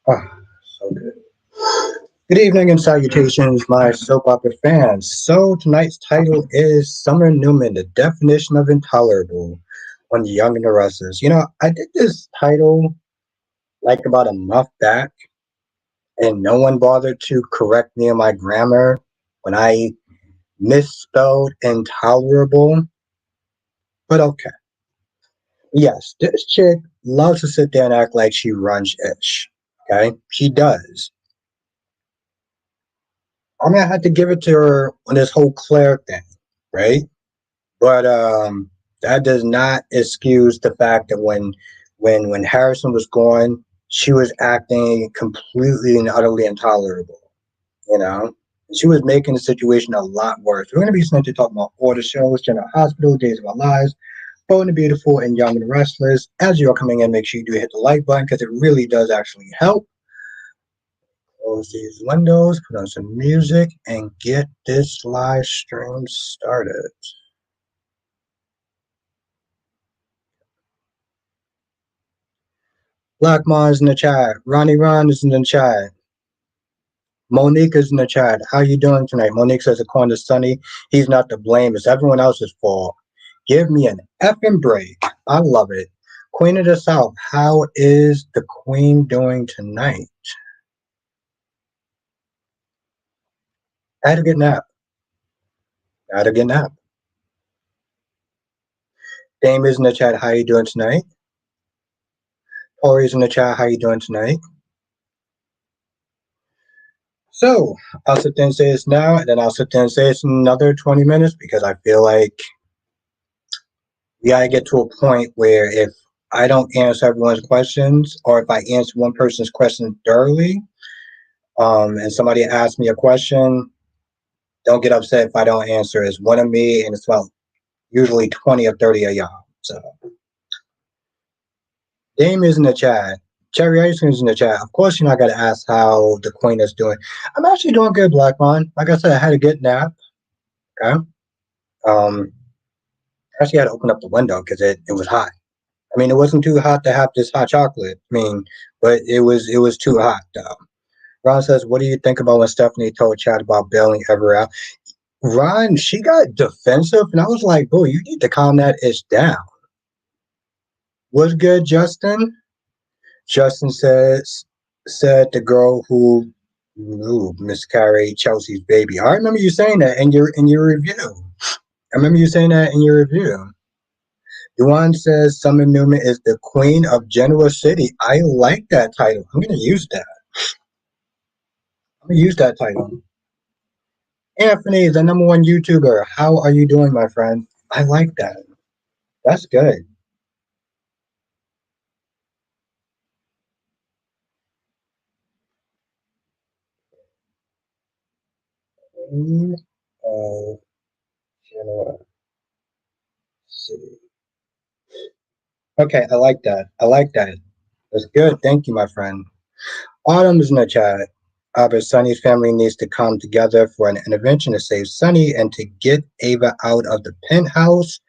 Ah, so good. Good evening and salutations, my soap opera fans. So tonight's title is Summer Newman, the definition of intolerable on Young and the Restless. I did this title like about a month back, and no one bothered to correct me on my grammar when I misspelled intolerable. But okay. Yes, this chick loves to sit there and act like she runs ish. Okay? She does. I had to give it to her on this whole Claire thing, right? But that does not excuse the fact that when Harrison was gone, she was acting completely and utterly intolerable. You know, she was making the situation a lot worse. We're going to be starting to talk about all the shows: General Hospital, Days of Our Lives, Bold and the Beautiful, and Young and the Restless. As you are coming in, make sure you do hit the like button because it really does actually help. Close these windows, put on some music, and get this live stream started. Black Mon's in the chat. Ronnie Ron is in the chat. Monique is in the chat. How you doing tonight? Monique says, according to Sunny, he's not to blame. It's everyone else's fault. Give me an effing break. I love it. Queen of the South, how is the Queen doing tonight? I had a good nap. I had a good nap. Dame is in the chat. How you doing tonight? Tori's in the chat. How you doing tonight? So I'll sit there and say this now, and then I'll sit there and say it's another 20 minutes because I feel like we gotta get to a point where if I don't answer everyone's questions, or if I answer one person's question thoroughly, and somebody asks me a question, don't get upset if I don't answer. It's one of me, and it's about usually 20 or 30 of y'all. So Dame is in the chat. Cherry Ice Cream is in the chat. Of course, you're not gonna ask how the Queen is doing. I'm actually doing good, Black Mon. Like I said, I had a good nap. Okay. Um, I actually had to open up the window because it was hot. I mean, it wasn't too hot to have this hot chocolate. I mean, but it was too hot though. Ron says, "What do you think about when Stephanie told Chad about bailing Ever out?" Ron, she got defensive, and I was like, "Boy, you need to calm that ish down." What's good, Justin? Justin said the girl who miscarried Chelsea's baby. I remember you saying that in your review. I remember you saying that in your review. Yuan says Summer Newman is the queen of Genoa City. I like that title. I'm gonna use that. I'm gonna use that title. Anthony, the number one YouTuber. How are you doing, my friend? I like that. That's good. Queen of Genoa City. Okay, I like that. I like that. That's good. Thank you, my friend. Autumn's in the chat. But Sunny's family needs to come together for an intervention to save Sunny and to get Ava out of the penthouse.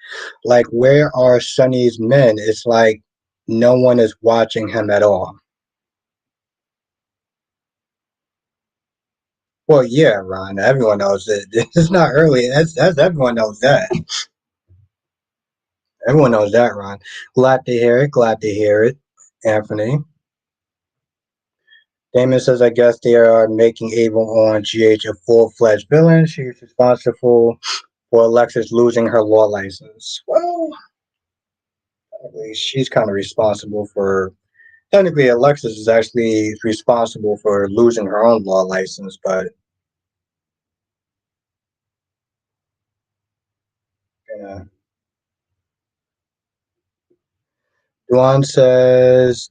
Like, where are Sunny's men? It's like no one is watching him at all. Well, yeah, Ron. Everyone knows it. It's not early. That's everyone knows that. Everyone knows that, Ron. Glad to hear it. Glad to hear it, Anthony. Damon says, I guess they are making Ava on GH a full-fledged villain. She's responsible for Alexis losing her law license. Well, she's kind of responsible for. Technically, Alexis is actually responsible for losing her own law license, but you know. Duan says,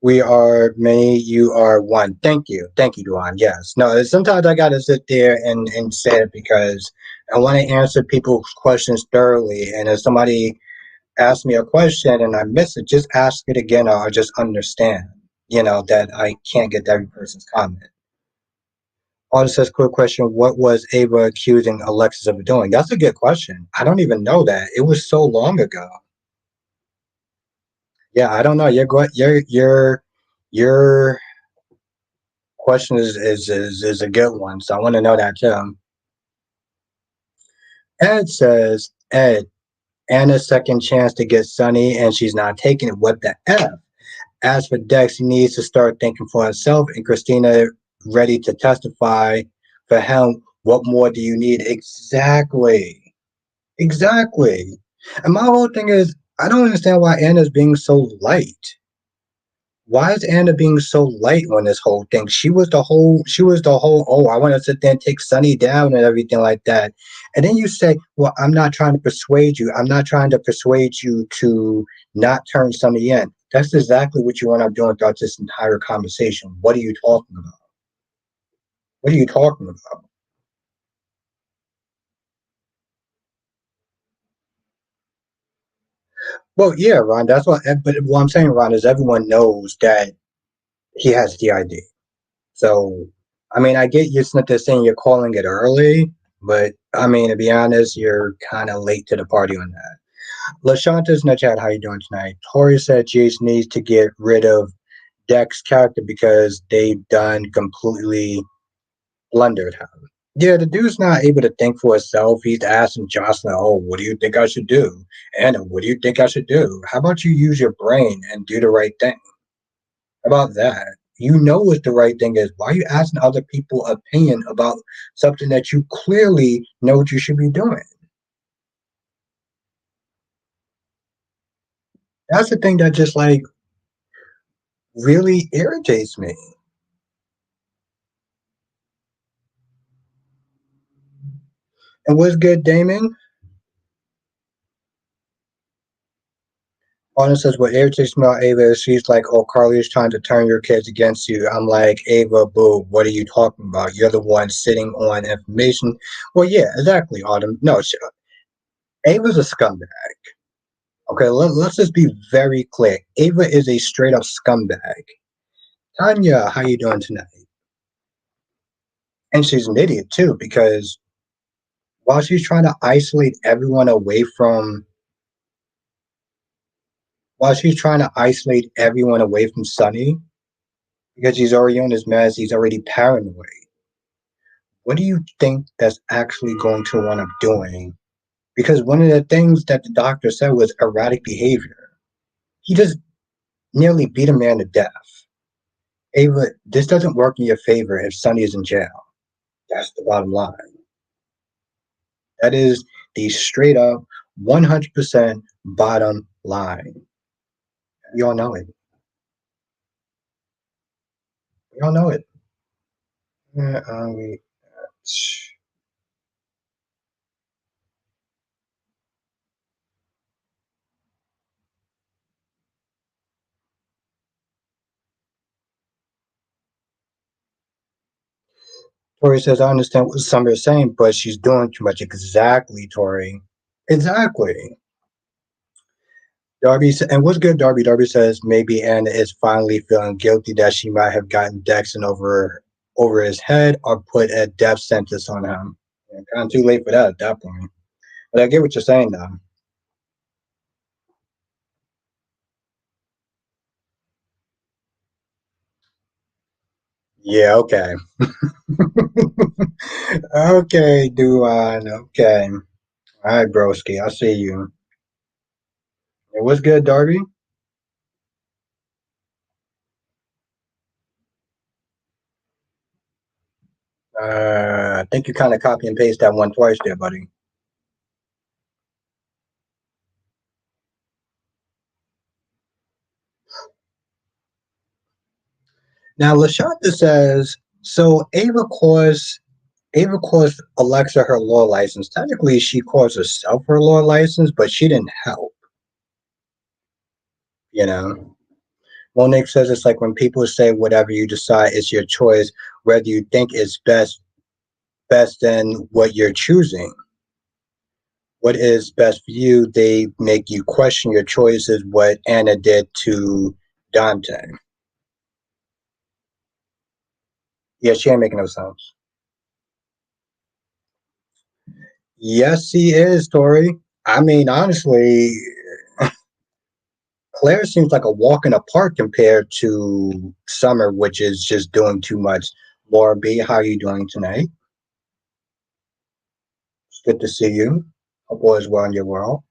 we are many, you are one. Thank you, Duan. Yes. No, sometimes I got to sit there and say it because I want to answer people's questions thoroughly. And if somebody asks me a question and I miss it, just ask it again or just understand, that I can't get every person's comment. Also says, quick question, what was Ava accusing Alexis of doing? That's a good question. I don't even know that. It was so long ago. Yeah, I don't know. You're going. You're. Question is a good one, so I want to know that too. Ed says, Ed, Anna's second chance to get Sunny, and she's not taking it. What the F? As for Dex, he needs to start thinking for himself, and Christina ready to testify for him. What more do you need? Exactly. Exactly. And my whole thing is, I don't understand why Anna's being so light. Why is Anna being so light on this whole thing? She was the whole, oh, I want to sit there and take Sunny down and everything like that. And then you say, well, I'm not trying to persuade you. I'm not trying to persuade you to not turn Sunny in. That's exactly what you end up doing throughout this entire conversation. What are you talking about? What are you talking about? Well, yeah, Ron, that's what, but what I'm saying, Ron, is everyone knows that he has the ID. So, I mean, I get you're not just saying you're calling it early, but I mean, to be honest, you're kind of late to the party on that. Lashanta's in the chat. How you doing tonight? Tori said Jace needs to get rid of Dex character because they've done completely blundered him. Yeah, the dude's not able to think for himself. He's asking Jocelyn, "Oh, what do you think I should do?" Anna, what do you think I should do? How about you use your brain and do the right thing? How about that? You know what the right thing is. Why are you asking other people opinion about something that you clearly know what you should be doing? That's the thing that just like really irritates me. And what's good, Damon? Anna says, what irritates me about Ava is she's like, oh, Carly is trying to turn your kids against you. I'm like, Ava, boo, what are you talking about? You're the one sitting on information. Well, yeah, exactly, Autumn. No, Ava's a scumbag. Okay, let's just be very clear. Ava is a straight up scumbag. Tanya, how you doing tonight? And she's an idiot too, because while she's trying to isolate everyone away from while she's trying to isolate everyone away from Sunny, because he's already on his meds, he's already paranoid. What do you think that's actually going to end up doing? Because one of the things that the doctor said was erratic behavior. He just nearly beat a man to death. Ava, this doesn't work in your favor if Sunny is in jail. That's the bottom line. That is the straight up 100% bottom line. You all know it. You all know it. Yeah, Tori says, I understand what Summer is saying, but she's doing too much. Exactly, Tori. Exactly. And what's good, Darby? Darby says maybe Anna is finally feeling guilty that she might have gotten Dexon over his head or put a death sentence on him. Yeah, kind of too late for that at that point. But I get what you're saying, though. Yeah, okay. Okay, Duan. Okay. All right, broski. I see you. Yeah, what's good, Darby? I think you kind of copy and paste that one twice there, buddy. Now, Lashonda says, so Ava caused Alexa her law license. Technically, she caused herself her law license, but she didn't help, you know? Monique says it's like when people say whatever you decide is your choice, whether you think it's best than what you're choosing. What is best for you, they make you question your choices, what Anna did to Dante. Yeah, she ain't making no sense. Yes, he is, Tori. I mean, honestly, Claire seems like a walk in the park compared to Summer, which is just doing too much. Laura B, how are you doing tonight? It's good to see you. Hope all is well in your world.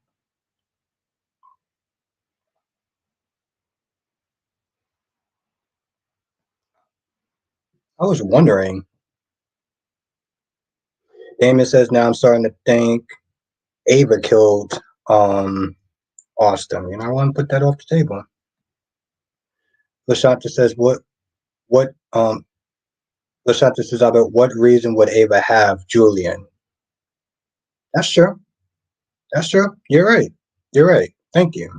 I was wondering. Damon says now I'm starting to think Ava killed um Austin. You know, I want to put that off the table. Lashanta says what Lashanta says about what reason would Ava have Julian? That's true. That's true. You're right. You're right. Thank you.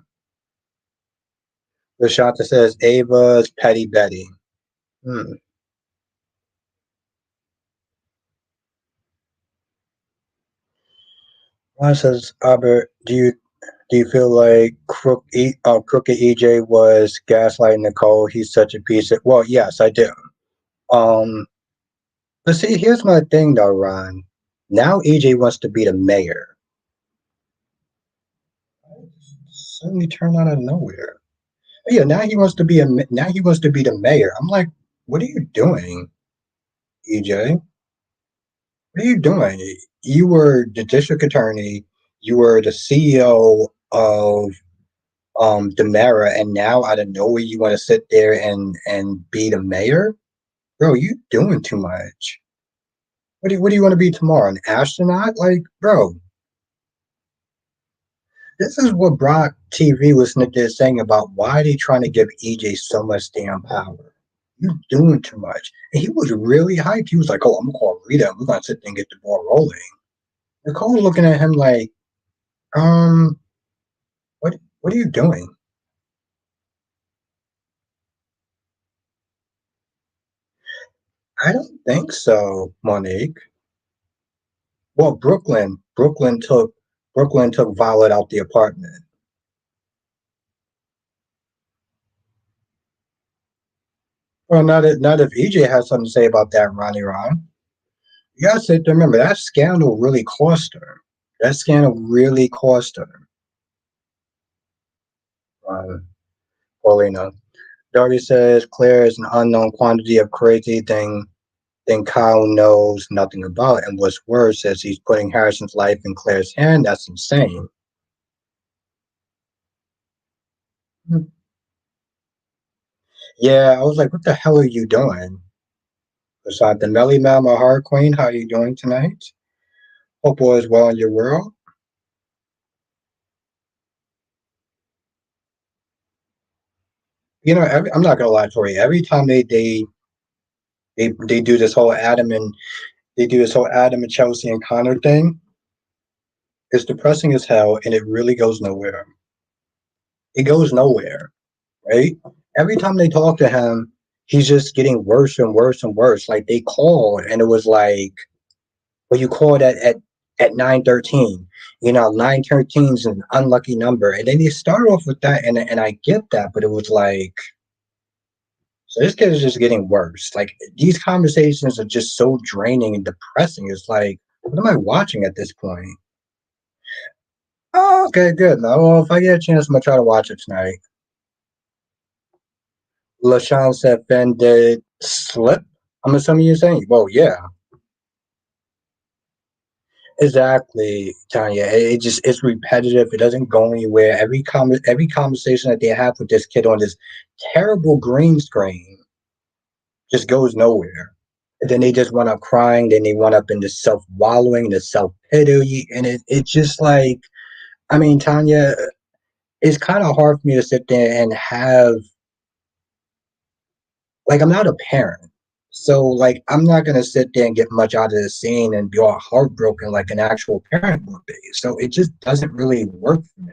Lashanta says Ava's petty Betty. Hmm. One says Albert, do you feel like Crooked EJ was gaslighting Nicole? He's such a piece of well, yes, I do. Um, but see, here's my thing though, Ron. Now EJ wants to be the mayor. Suddenly turned out of nowhere. Yeah, now he wants to be the mayor. I'm like, what are you doing, EJ? What are you doing? You were the district attorney. You were the CEO of Demera, and now out of nowhere you want to sit there and be the mayor, bro. You doing too much. What do you want to be tomorrow? An astronaut? Like, bro, this is what Brock TV was there saying about why they trying to give EJ so much damn power. You doing too much. And he was really hyped. He was like, "Oh, I'm gonna call Rita. We're gonna sit there and get the ball rolling." Nicole looking at him like, um, what are you doing? I don't think so, Monique. Well, Brooklyn took Violet out the apartment. Well, not if EJ has something to say about that, Ronnie Ron. You gotta sit there. Remember that scandal really cost her. That scandal really cost her. Uh, Paulina. Darby says Claire is an unknown quantity of crazy thing Kyle knows nothing about, and what's worse, says he's putting Harrison's life in Claire's hand. That's insane. Yeah, I was like, what the hell are you doing? Beside the Melly Mama Heart Queen, how are you doing tonight? Hope all is well in your world. You know, I'm not gonna lie, Tori. Every time they do this whole Adam and Chelsea and Connor thing, it's depressing as hell, and it really goes nowhere. It goes nowhere, right? Every time they talk to him, he's just getting worse and worse and worse. Like they called, and it was like, well, you called at 9:13. You know, 9:13 is an unlucky number, and then you start off with that, and I get that, but it was like so this kid is just getting worse. Like these conversations are just so draining and depressing. It's like, what am I watching at this point? Oh, okay, good. Now, well, if I get a chance, I'm gonna try to watch it tonight. LaShawn said Ben did slip. I'm assuming you're saying, well, yeah, exactly, Tanya. It just it's repetitive. It doesn't go anywhere. Every conversation that they have with this kid on this terrible green screen just goes nowhere. And then they just went up crying. Then they went up into self wallowing, the self pity, and it's just like I mean, Tanya, it's kind of hard for me to sit there and have like I'm not a parent. So like I'm not gonna sit there and get much out of the scene and be all heartbroken like an actual parent would be. So it just doesn't really work for me.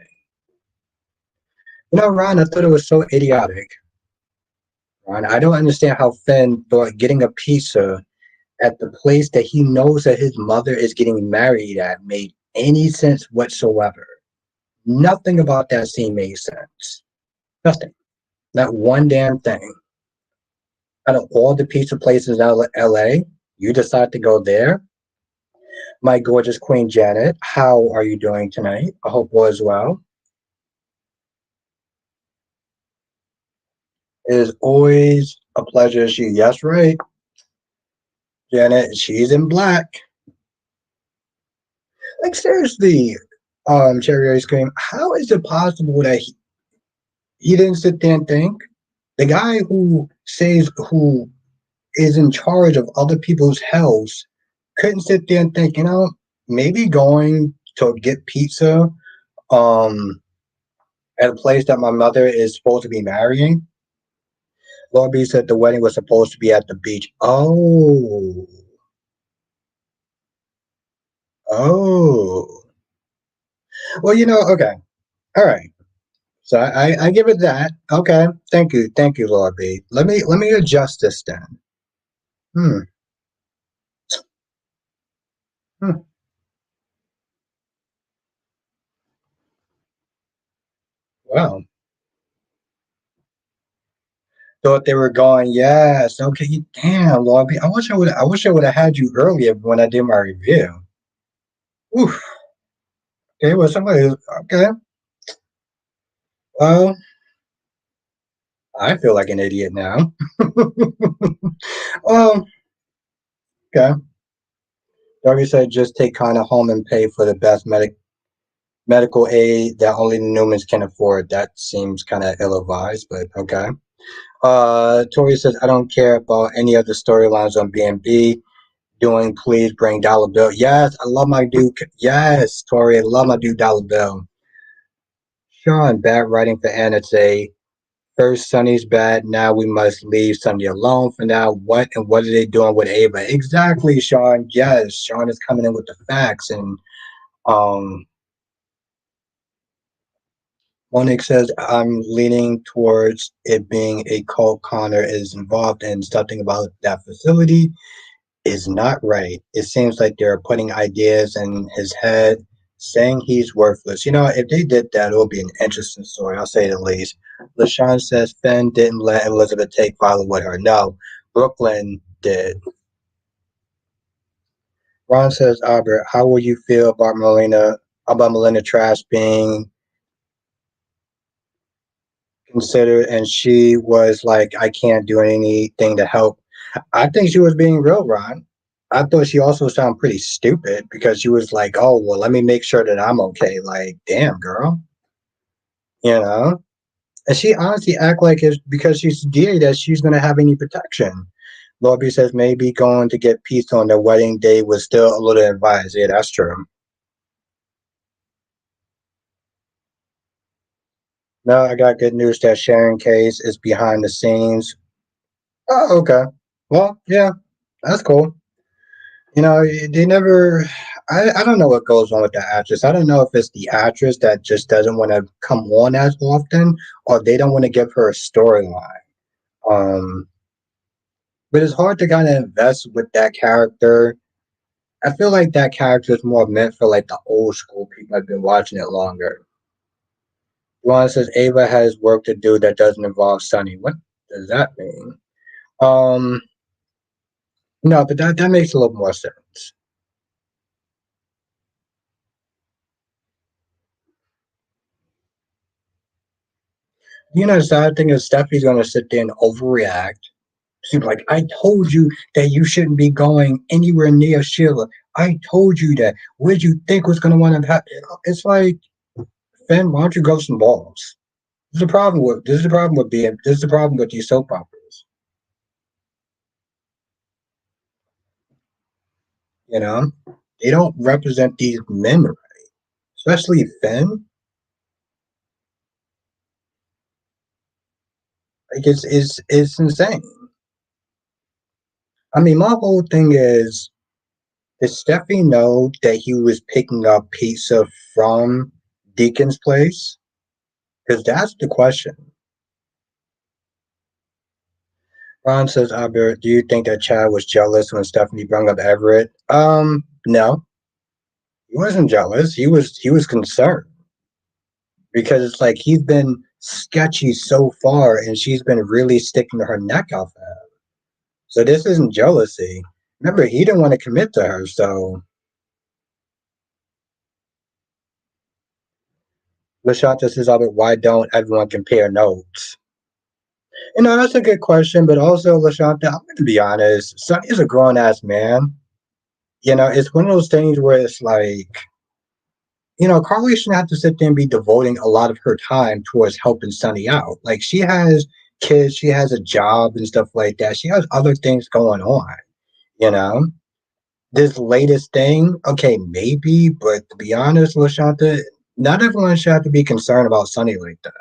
You know, Ron, I thought it was so idiotic. Ron, I don't understand how Finn thought getting a pizza at the place that he knows that his mother is getting married at made any sense whatsoever. Nothing about that scene made sense. Nothing. Not one damn thing. Out of all the pizza places in LA, you decide to go there. My gorgeous Queen Janet, how are you doing tonight? I hope all is well. It is always a pleasure. Yes, right, Janet. She's in black. Like seriously, cherry ice cream. How is it possible that he didn't sit there and think? The guy who is in charge of other people's health couldn't sit there and think, maybe going to get pizza um at a place that my mother is supposed to be marrying. Lord B said the wedding was supposed to be at the beach. Oh, oh. Well, okay, all right. So I give it that. Okay, thank you, Lord B. Let me adjust this then. Hmm. Hmm. Wow. Thought they were going. Yes. Okay. Damn, Lord B. I wish I would have had you earlier when I did my review. Oof. Okay. Well, somebody. Okay. Well, I feel like an idiot now. Well, okay. Darby said just take Connor home and pay for the best medical aid that only the Newmans can afford. That seems kind of ill advised, but okay. Tori says, I don't care about any other storylines on B&B. Doing please bring Dollar Bill. Yes, I love my dude. Yes, Tori, I love my dude Dollar Bill. Sean, bad writing for Anna say, first Sonny's bad, now we must leave Sonny alone for now. What are they doing with Ava? Exactly, Sean. Yes, Sean is coming in with the facts. And um Monique says, I'm leaning towards it being a cult. Connor is involved and something about that facility is not right. It seems like they're putting ideas in his head, saying he's worthless. If they did that, it would be an interesting story, I'll say the least. LaShawn says Finn didn't let Elizabeth take Violet with her. No, Brooklyn did. Ron says, Albert, how will you feel about Melina Trash being considered and she was like, I can't do anything to help? I think she was being real, Ron. I thought she also sounded pretty stupid because she was like, oh, well, let me make sure that I'm okay. Like, damn, girl. You know? And she honestly act like it's because she's gay that she's going to have any protection. Lobby says maybe going to get pizza on their wedding day was still a little advised. Yeah, that's true. No, I got good news that Sharon Case is behind the scenes. Oh, okay. Well, yeah, that's cool. They never. I don't know what goes on with the actress. I don't know if it's the actress that just doesn't want to come on as often, or they don't want to give her a storyline. Um, but it's hard to kind of invest with that character. I feel like that character is more meant for like the old school people have been watching it longer. Luana says Ava has work to do that doesn't involve Sunny. What does that mean? Um, no, but that makes a little more sense. The sad thing is Steffi's gonna sit there and overreact. She's like, I told you that you shouldn't be going anywhere near Sheila. I told you that. What did you think was gonna want to happen? It's like, Finn, why don't you grow some balls? This is the problem with these soap operas. You know? They don't represent these men right. Especially Finn. Like it's insane. I mean, my whole thing is, did Steffi know that he was picking up pizza from Deacon's place? Because that's the question. Ron says, Albert, do you think that Chad was jealous when Stephanie brought up Everett? No, he wasn't jealous. He was concerned because it's like he's been sketchy so far, and she's been really sticking her neck out for him. So this isn't jealousy. Remember, he didn't want to commit to her. So Lashanta says, Albert, why don't everyone compare notes? That's a good question, but also, Lashanta, I'm going to be honest. Sonny is a grown ass man. It's one of those things where it's like, Carly shouldn't have to sit there and be devoting a lot of her time towards helping Sonny out. Like, she has kids, she has a job and stuff like that. She has other things going on, you know? This latest thing, okay, maybe, but to be honest, Lashanta, not everyone should have to be concerned about Sonny like that,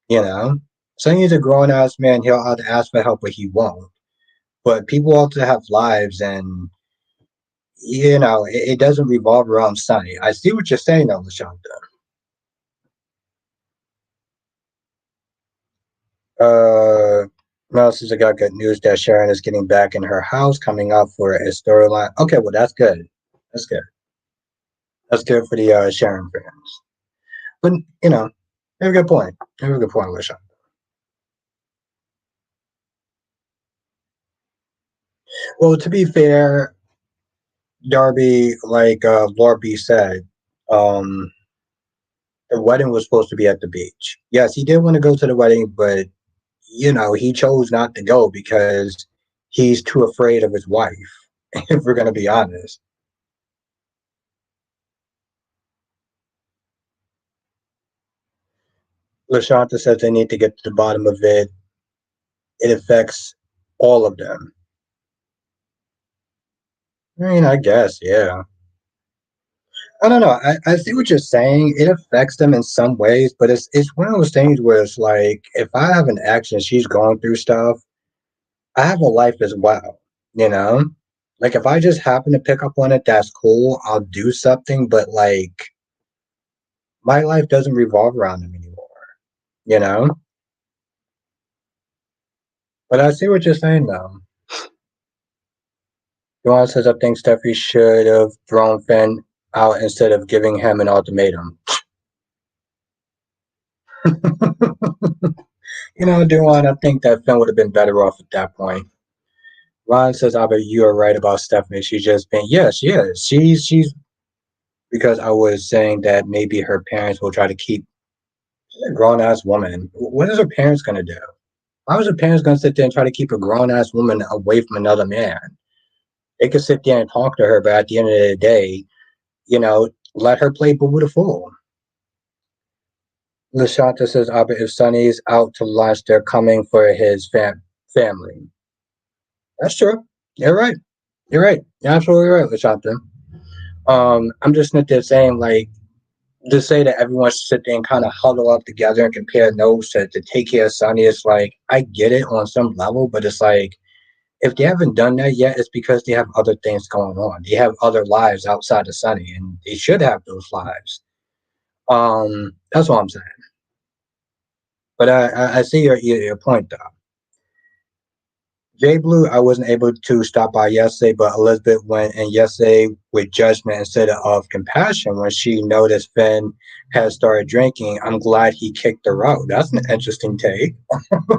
you know? Sonny is a grown ass man, he'll have to ask for help, but he won't. But people also have lives, and it doesn't revolve around Sonny. I see what you're saying, though, Lashanta. Uh, Mel says I got good news that Sharon is getting back in her house, coming up for a storyline. Okay, well that's good. That's good. That's good for the Sharon fans. But you have a good point. You have a good point, Lashanta. Well, to be fair, Darby, like Lord B said, um, the wedding was supposed to be at the beach. Yes, he did want to go to the wedding, but he chose not to go because he's too afraid of his wife. If we're gonna be honest, Lashanta says they need to get to the bottom of it. It affects all of them. I mean, I guess, yeah. I don't know. I see what you're saying. It affects them in some ways, but it's one of those things where it's like if I have an ex and she's going through stuff, I have a life as well, you know? Like if I just happen to pick up on it, that's cool. I'll do something, but like my life doesn't revolve around them anymore, you know? But I see what you're saying though. Joanne says I think Steffi should have thrown Finn out instead of giving him an ultimatum. Duan, I think that Finn would have been better off at that point. Ron says, "I bet you are right about Stephanie. She's just been, yeah, she is. She's because I was saying that maybe her parents will try to keep she's a grown ass woman. What is her parents gonna do? How is her parents gonna sit there and try to keep a grown ass woman away from another man? They could sit there and talk to her, but at the end of the day, let her play boo the fool." Lashanta says, "Abba, if Sonny's out to lunch, they're coming for his family." That's true. You're right. You're right. You're absolutely right, Lashanta. I'm just not there saying like to say that everyone should sit there and kind of huddle up together and compare notes to take care of Sonny. It's like I get it on some level, but it's like if they haven't done that yet, it's because they have other things going on. They have other lives outside of Sonny, and they should have those lives. That's all I'm saying. But I see your point though. Jay Blue, I wasn't able to stop by yesterday, but Elizabeth went in yesterday with judgment instead of compassion when she noticed Finn had started drinking. I'm glad he kicked her out. That's an interesting take.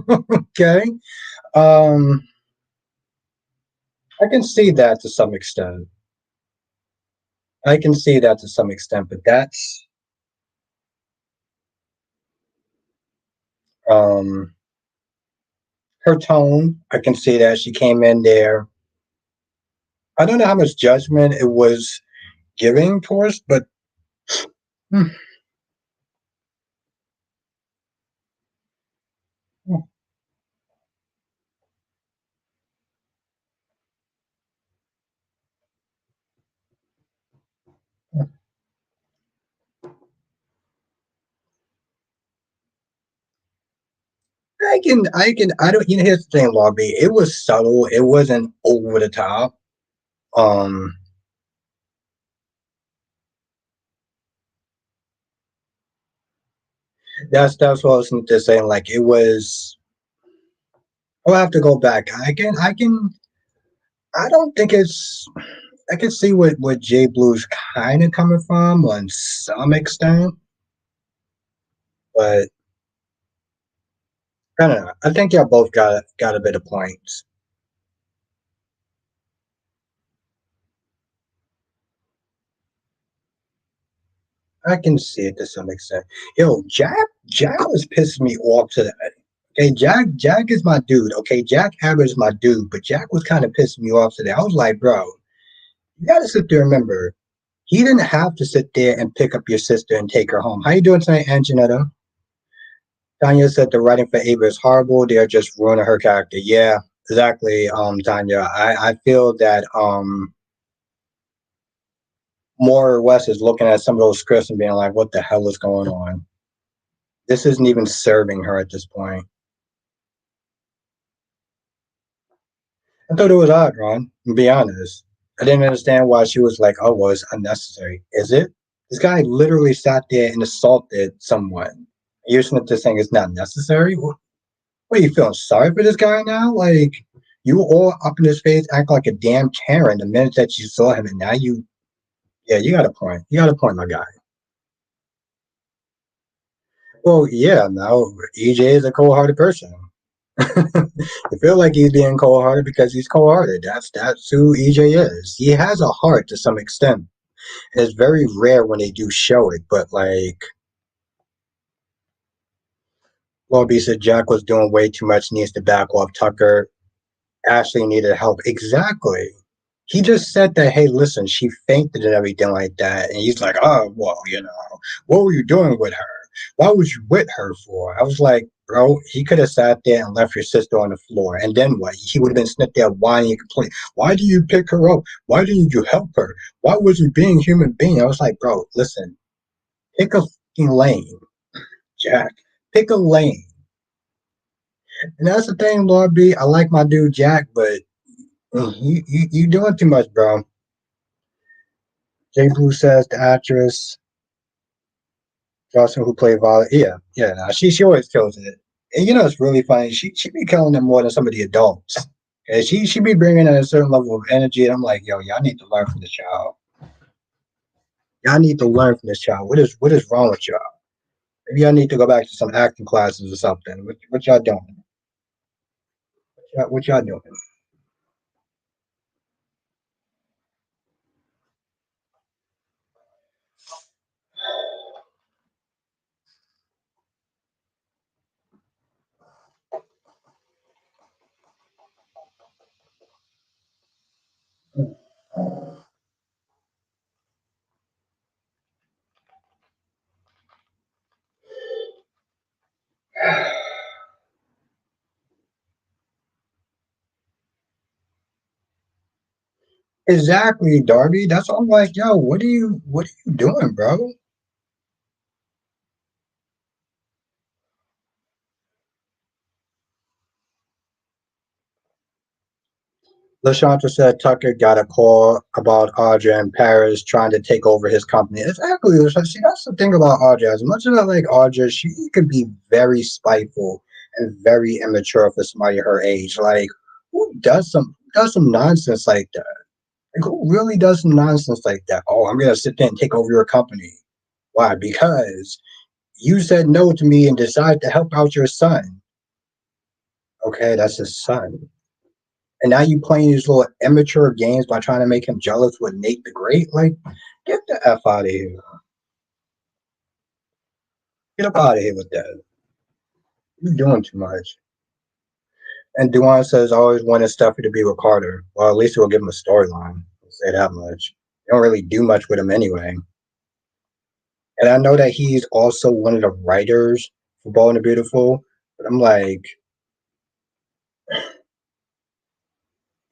Okay. Um, I can see that to some extent. I can see that to some extent, but that's um her tone. I can see that she came in there. I don't know how much judgment it was giving towards, but hmm, I don't, here's the thing, Lobby. It was subtle. It wasn't over the top. Um, that's what I was just saying. Like, it was, I'll have to go back. I don't think I can see what Jay Blue's kind of coming from on some extent, but I don't know. I think y'all both got a bit of points. I can see it to some extent. Yo, Jack was pissing me off today. Okay, Jack is my dude. Okay, Jack Abbott is my dude, but Jack was kind of pissing me off today. I was like, bro, you gotta sit there and remember, he didn't have to sit there and pick up your sister and take her home. How you doing tonight, Anjanetta? Tanya said the writing for Ava is horrible. They are just ruining her character. Yeah, exactly, Tanya. I feel that more or West is looking at some of those scripts and being like, what the hell is going on? This isn't even serving her at this point. I thought it was odd, Ron, to be honest. I didn't understand why she was like, oh, well, it's unnecessary. Is it? This guy literally sat there and assaulted someone. You're sitting there saying it's not necessary? What are you feeling sorry for this guy now? Like, you were all up in his face, acting like a damn Karen the minute that you saw him, and now you, yeah, you got a point. You got a point, my guy. Well, yeah, now EJ is a cold hearted person. I feel like he's being cold hearted because he's cold hearted. That's who EJ is. He has a heart to some extent. It's very rare when they do show it, but like Lobby said, Jack was doing way too much, needs to back off. Tucker Ashley needed help. Exactly. He just said that, hey, listen, she fainted and everything like that. And he's like, oh, well, what were you doing with her? Why was you with her for? I was like, bro, he could have sat there and left your sister on the floor. And then what? He would have been sitting there whining and complaining. Why do you pick her up? Why didn't you help her? Why was you being a human being? I was like, bro, listen, pick a fucking lane, Jack. Pick a lane. And that's the thing, Lord B. I like my dude Jack, but you doing too much, bro. Jay Blue says the actress Jocelyn who played Violet. Yeah, yeah. Nah, she always kills it. And it's really funny. She be killing them more than some of the adults. And she be bringing in a certain level of energy. And I'm like, yo, y'all need to learn from this child. Y'all need to learn from this child. What is wrong with y'all? Maybe y'all need to go back to some acting classes or something. What y'all doing? What y'all doing? Exactly, Darby. That's all I'm like, yo, what are you doing, bro? LaShanta said Tucker got a call about Audra in Paris trying to take over his company. Exactly. See, that's the thing about Audra. As much as I like Audra, she could be very spiteful and very immature for somebody her age. Like, who does some nonsense like that? Like, who really does some nonsense like that? Oh, I'm gonna sit there and take over your company. Why? Because you said no to me and decided to help out your son. Okay, that's his son. And now you playing these little immature games by trying to make him jealous with Nate the Great. Like, get the F out of here. Get up out of here with that. You're doing too much. And Duane says, I always wanted Steffi to be with Carter. Well, at least it will give him a storyline. I'll say that much. They don't really do much with him anyway. And I know that he's also one of the writers for Bold and the Beautiful. But I'm like,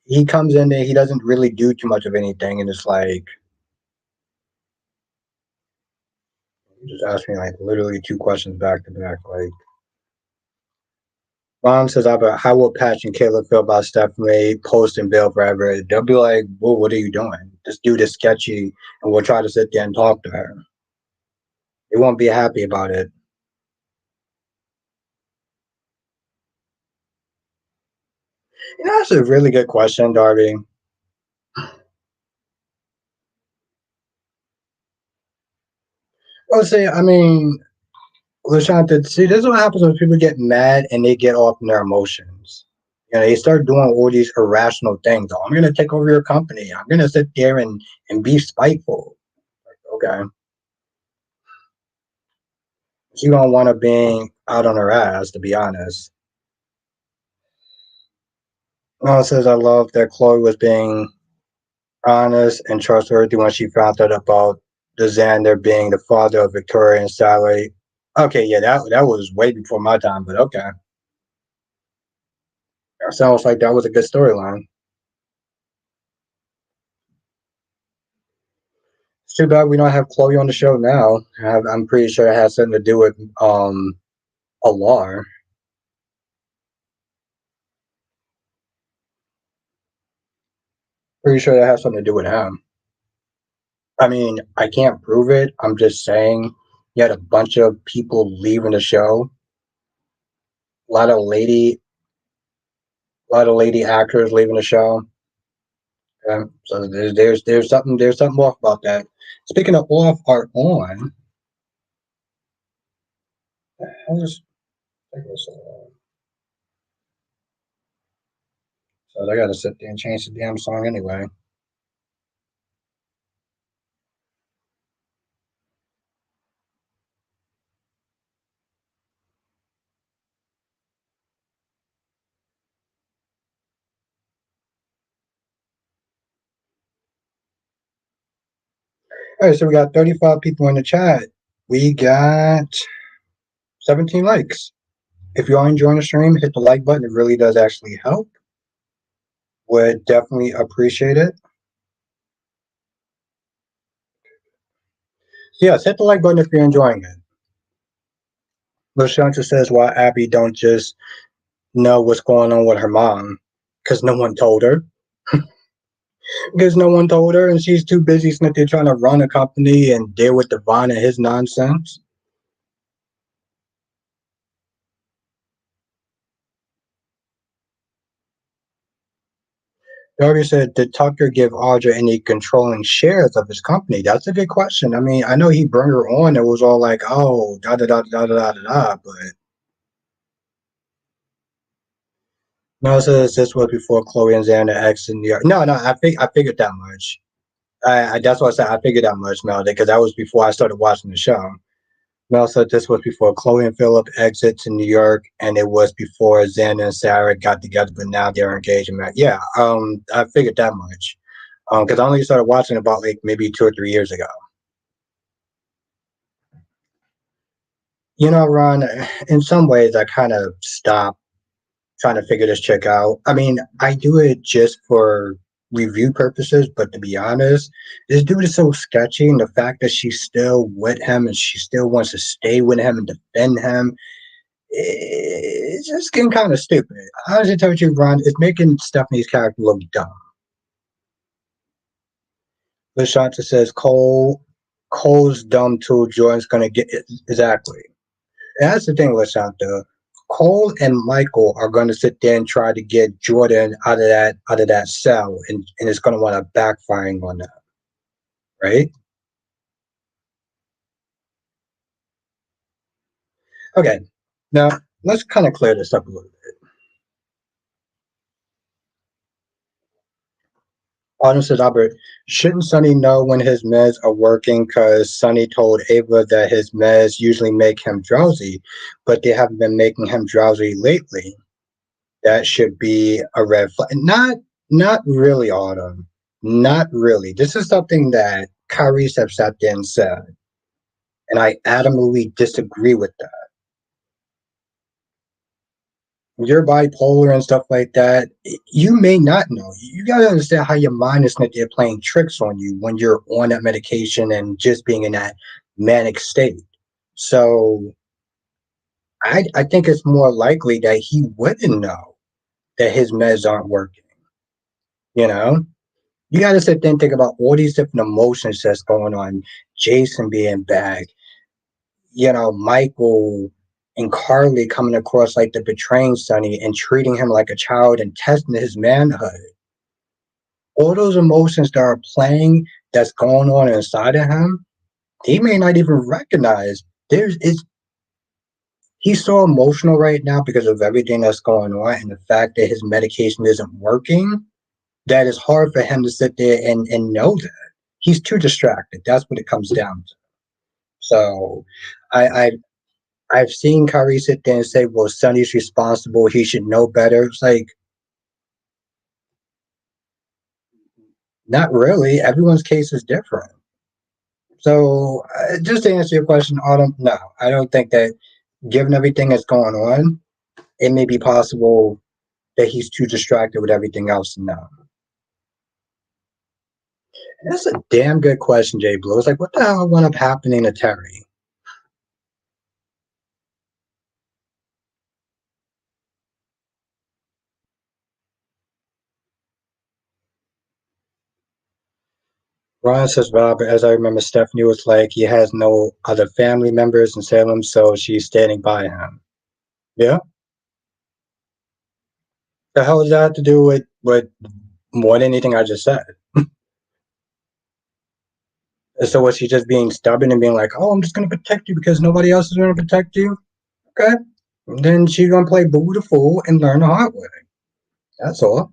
he comes in there, he doesn't really do too much of anything. And it's like, he just asked me like literally two questions back to back. Like, Mom says, "But how will Patch and Caleb feel about Stephanie posting bail forever?" They'll be like, "Well, what are you doing? This dude is sketchy, and we'll try to sit there and talk to her." They won't be happy about it. That's a really good question, Darby. Well, see, I mean, LaShanta, see, this is what happens when people get mad and they get off in their emotions. They start doing all these irrational things. Oh, I'm going to take over your company. I'm going to sit there and be spiteful. Okay. She don't want to be out on her ass, to be honest. No, it says I love that Chloe was being honest and trustworthy when she found out about the Xander being the father of Victoria and Sally. Okay, yeah, that was way before my time, but okay. That sounds like that was a good storyline. It's too bad we don't have Chloe on the show now. I'm pretty sure it has something to do with Alar. Pretty sure that has something to do with him. I mean, I can't prove it. I'm just saying you had a bunch of people leaving the show. A lot of lady actors leaving the show. So there's something off about that. Speaking of off or on, I'll just take this. So I got to sit there and change the damn song anyway. All right, so we got 35 people in the chat. We got 17 likes. If you are enjoying the stream, hit the like button. It really does actually help. Would definitely appreciate it. So yes, hit the like button if you're enjoying it. LaShanta says why Abby don't just know what's going on with her mom. Because no one told her. Because no one told her, and she's too busy sitting there trying to run a company and deal with Devon and his nonsense. Darby said, did Tucker give Audra any controlling shares of his company? That's a good question. I mean, I know he brought her on. It was all like, oh, da da da da da da da. But no, it says this was before Chloe and Xander X in New York. No, no, I figured that much. That's what I said. I figured that much, Mel, because that was before I started watching the show. Mel said this was before Chloe and Philip exit to New York, and it was before Xander and Sarah got together, but now they're engaged. Yeah, I figured that much. Because I only started watching about like maybe 2 or 3 years ago. Ron, in some ways, I kind of stopped trying to figure this chick out. I mean, I do it just for review purposes, but to be honest, this dude is so sketchy, and the fact that she's still with him and she still wants to stay with him and defend him, it's just getting kind of stupid. Honestly, tell you, Ron, it's making Stephanie's character look dumb. Lashanta says Cole's dumb too. Jordan's gonna get it. Exactly. And that's the thing, Lashanta. Cole and Michael are going to sit there and try to get Jordan out of that cell, and it's going to want to backfiring on them, right? Okay, now let's kind of clear this up a little bit. Autumn says, Albert, shouldn't Sonny know when his meds are working? Because Sonny told Ava that his meds usually make him drowsy, but they haven't been making him drowsy lately. That should be a red flag. Not really, Autumn. Not really. This is something that Kyrie have sat there and said, and I adamantly disagree with that. You're bipolar and stuff like that. You may not know. You gotta understand how your mind is not there playing tricks on you when you're on that medication and just being in that manic state. So I think it's more likely that he wouldn't know that his meds aren't working. You know, you got to sit there and think about all these different emotions that's going on. Jason being back, Michael and Carly coming across like the betraying Sonny and treating him like a child and testing his manhood. All those emotions that are playing that's going on inside of him, he may not even recognize. He's so emotional right now because of everything that's going on and the fact that his medication isn't working, that it's hard for him to sit there and know that. He's too distracted. That's what it comes down to. So I, I I've seen Kyrie sit there and say, well, Sonny's responsible. He should know better. It's like, Not really. Everyone's case is different. So, just to answer your question, Autumn, no, I don't think that given everything that's going on, it may be possible that he's too distracted with everything else. No, that's a damn good question, Jay Blue. It's like, what the hell wound up happening to Terry? Ron says, Robert, as I remember, Stephanie was like, he has no other family members in Salem, so she's standing by him. Yeah? The hell does that have to do with more than anything I just said? So was she just being stubborn and being like, oh, I'm just going to protect you because nobody else is going to protect you? Okay. And then she's going to play boo the fool and learn the hard way. That's all.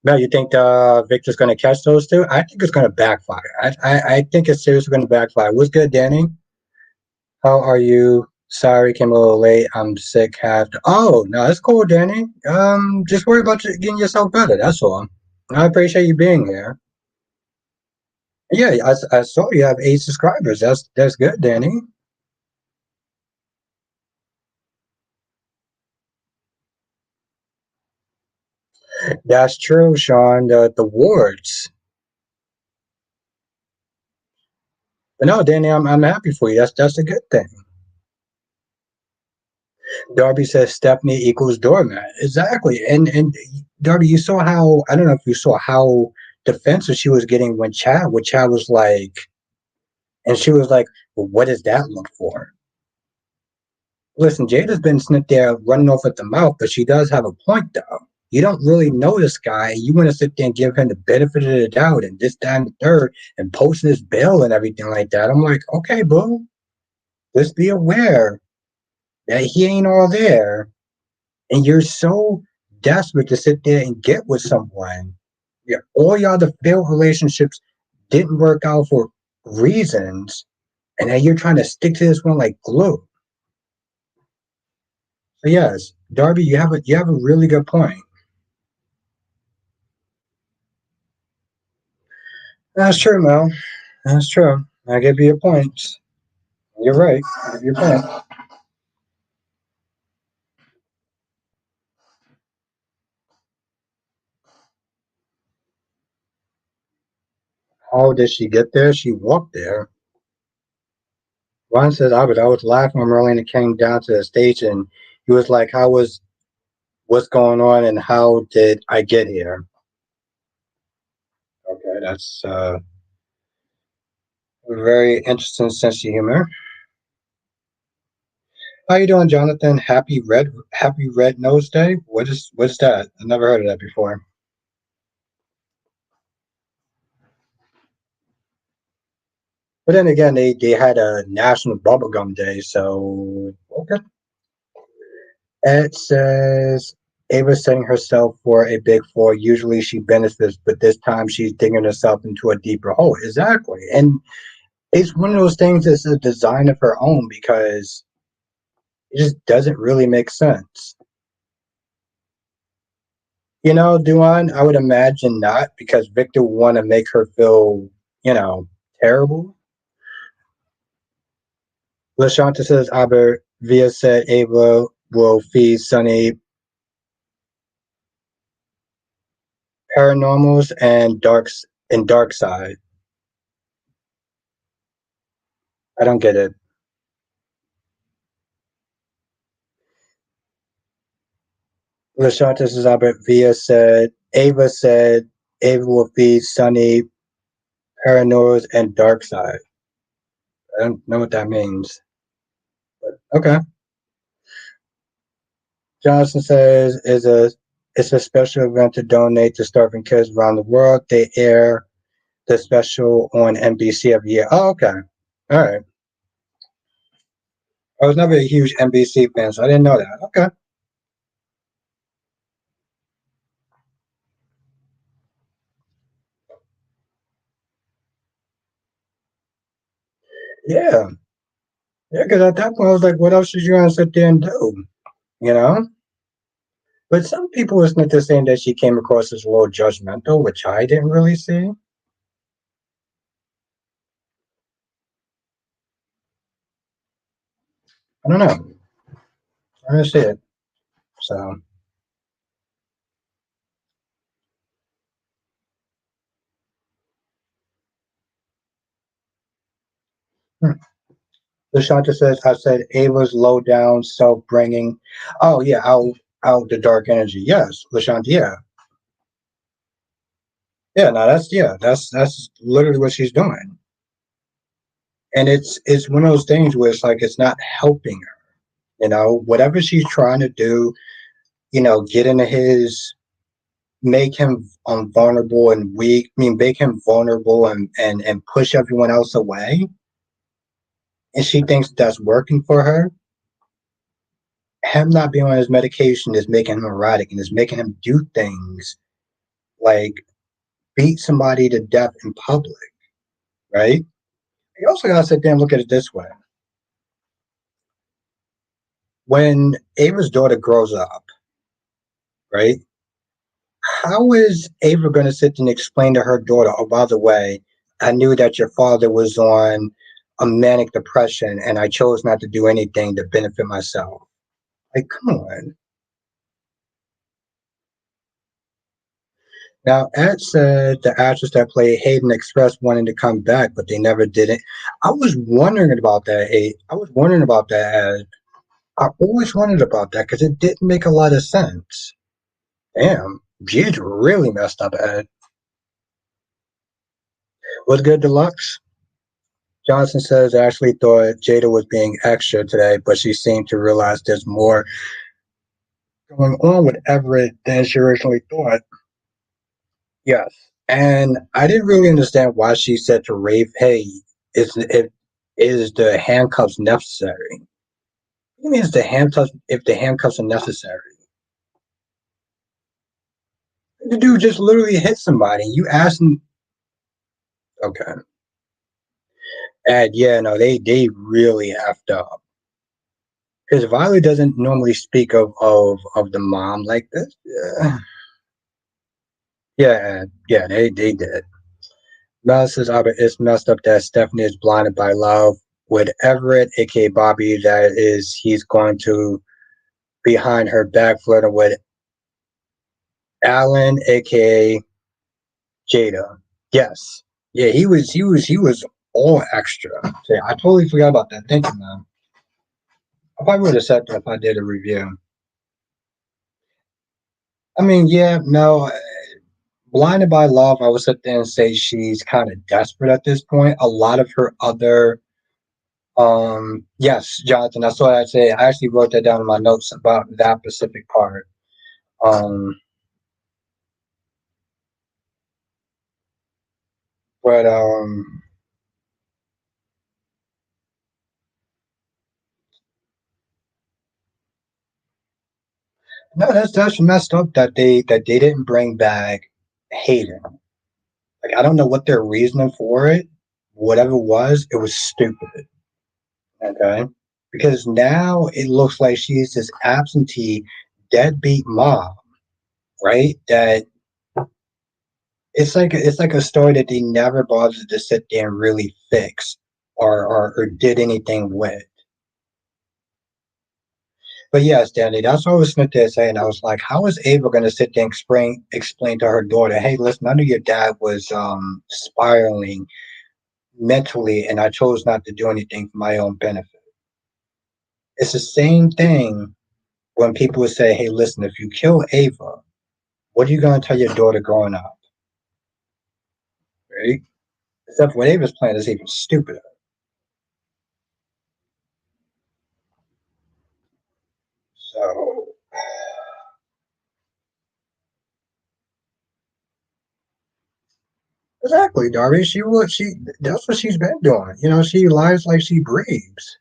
Now, you think Victor's going to catch those two? I think it's going to backfire. I think it's seriously going to backfire. What's good, Danny? How are you? Sorry, came a little late. I'm sick. Have to. Oh, no, that's cool, Danny. Just worry about getting yourself better. That's all. I appreciate you being here. Yeah, I saw you have 8 subscribers. That's good, Danny. That's true, Sean. The wards. But no, Danny, I'm happy for you. That's a good thing. Darby says Stephanie equals doormat. Exactly. And Darby, you saw how I don't know if you saw how defensive she was getting when Chad was like, and she was like, well, what does that look for? Listen, Jada's been sitting there running off at the mouth, but she does have a point though. You don't really know this guy. You want to sit there and give him the benefit of the doubt and this, that, and the third, and posting his bill and everything like that. I'm like, okay, boo, let's be aware that he ain't all there, and you're so desperate to sit there and get with someone. Yeah, all your other failed relationships didn't work out for reasons, and now you're trying to stick to this one like glue. So yes, Darby, you have a really good point. That's true, Mel. That's true. I give you your points. You're right. I give you your point. How did she get there? She walked there. Ron says, I was laughing when Marlena came down to the stage and he was like, how was what's going on and how did I get here? Okay, that's very interesting sense of humor. How you doing, Jonathan? Happy Red Nose Day. What's that? I never heard of that before. But then again, they had a National Bubblegum Day, so okay. It says Ava's setting herself for a big fall. Usually she benefits, but this time she's digging herself into a deeper hole. Exactly. And it's one of those things that's a design of her own because it just doesn't really make sense. You know, Duan, I would imagine not because Victor would want to make her feel, you know, terrible. Lashanta says Aber Via said Ava will feed Sunny paranormals and dark side. I don't get it. Lashanta says Albert Via said Ava will feed Sunny paranormals and dark side. I don't know what that means. But okay. Johnson says it's a special event to donate to starving kids around the world. They air the special on NBC every year. Oh, okay. All right. I was never a huge NBC fan, so I didn't know that. Okay. Yeah. Yeah, because at that point I was like, what else is you gonna sit there and do? You know? But some people was not just saying that she came across as a little judgmental, which I didn't really see. I don't know. I didn't see it. So hmm. Lashanta says, I said Ava's low down, self bringing. Oh, yeah, out the dark energy. Yes, Lashanta, yeah. Yeah, no, that's literally what she's doing. And it's one of those things where it's like it's not helping her. Whatever she's trying to do, get into his make him vulnerable and weak. I mean, make him vulnerable and push everyone else away. And she thinks that's working for her. Him not being on his medication is making him erratic and is making him do things like beat somebody to death in public, right? You also gotta sit there and look at it this way. When Ava's daughter grows up, right? How is Ava gonna sit and explain to her daughter, oh, by the way, I knew that your father was on a manic depression and I chose not to do anything to benefit myself. Like, come on. Now, Ed said the actress that played Hayden Express wanted to come back, but they never did it. I was wondering about that. I was wondering about that. Ed. I always wondered about that because it didn't make a lot of sense. Damn, Jude really messed up. Ed. What's good, Deluxe? Johnson says Ashley thought Jada was being extra today, but she seemed to realize there's more going on with Everett than she originally thought. Yes. And I didn't really understand why she said to Rafe, hey, is the handcuffs necessary? What do you mean is the handcuffs if the handcuffs are necessary? The dude just literally hit somebody. You asked him okay. And yeah, no, they really effed up. Because Violet doesn't normally speak of the mom like this. Yeah, yeah, they did. Mel says, Albert, it's messed up that Stephanie is blinded by love with Everett, aka Bobby. That is, he's going to behind her back flirting with Alan, aka Jada. Yes, yeah, he was all extra. So, yeah, I totally forgot about that. Thank you, man. I probably would have said that if I did a review. I mean, yeah, no, blinded by love. I would sit there and say she's kind of desperate at this point. A lot of her other yes, Jonathan, that's what I'd say. I actually wrote that down in my notes about that specific part. Um, but no, that's messed up that they didn't bring back Hayden. Like I don't know what their reasoning for it. Whatever it was stupid. Okay, because now it looks like she's this absentee, deadbeat mom, right? That it's like a story that they never bothered to sit there and really fix or did anything with. But yes, Danny, that's what I was sitting there saying. I was like, how is Ava going to sit there and explain to her daughter, hey, listen, I knew your dad was spiraling mentally, and I chose not to do anything for my own benefit. It's the same thing when people would say, hey, listen, if you kill Ava, what are you going to tell your daughter growing up? Right? Except what Ava's plan is even stupider. So exactly, Darby. She that's what she's been doing. She lies like she breathes.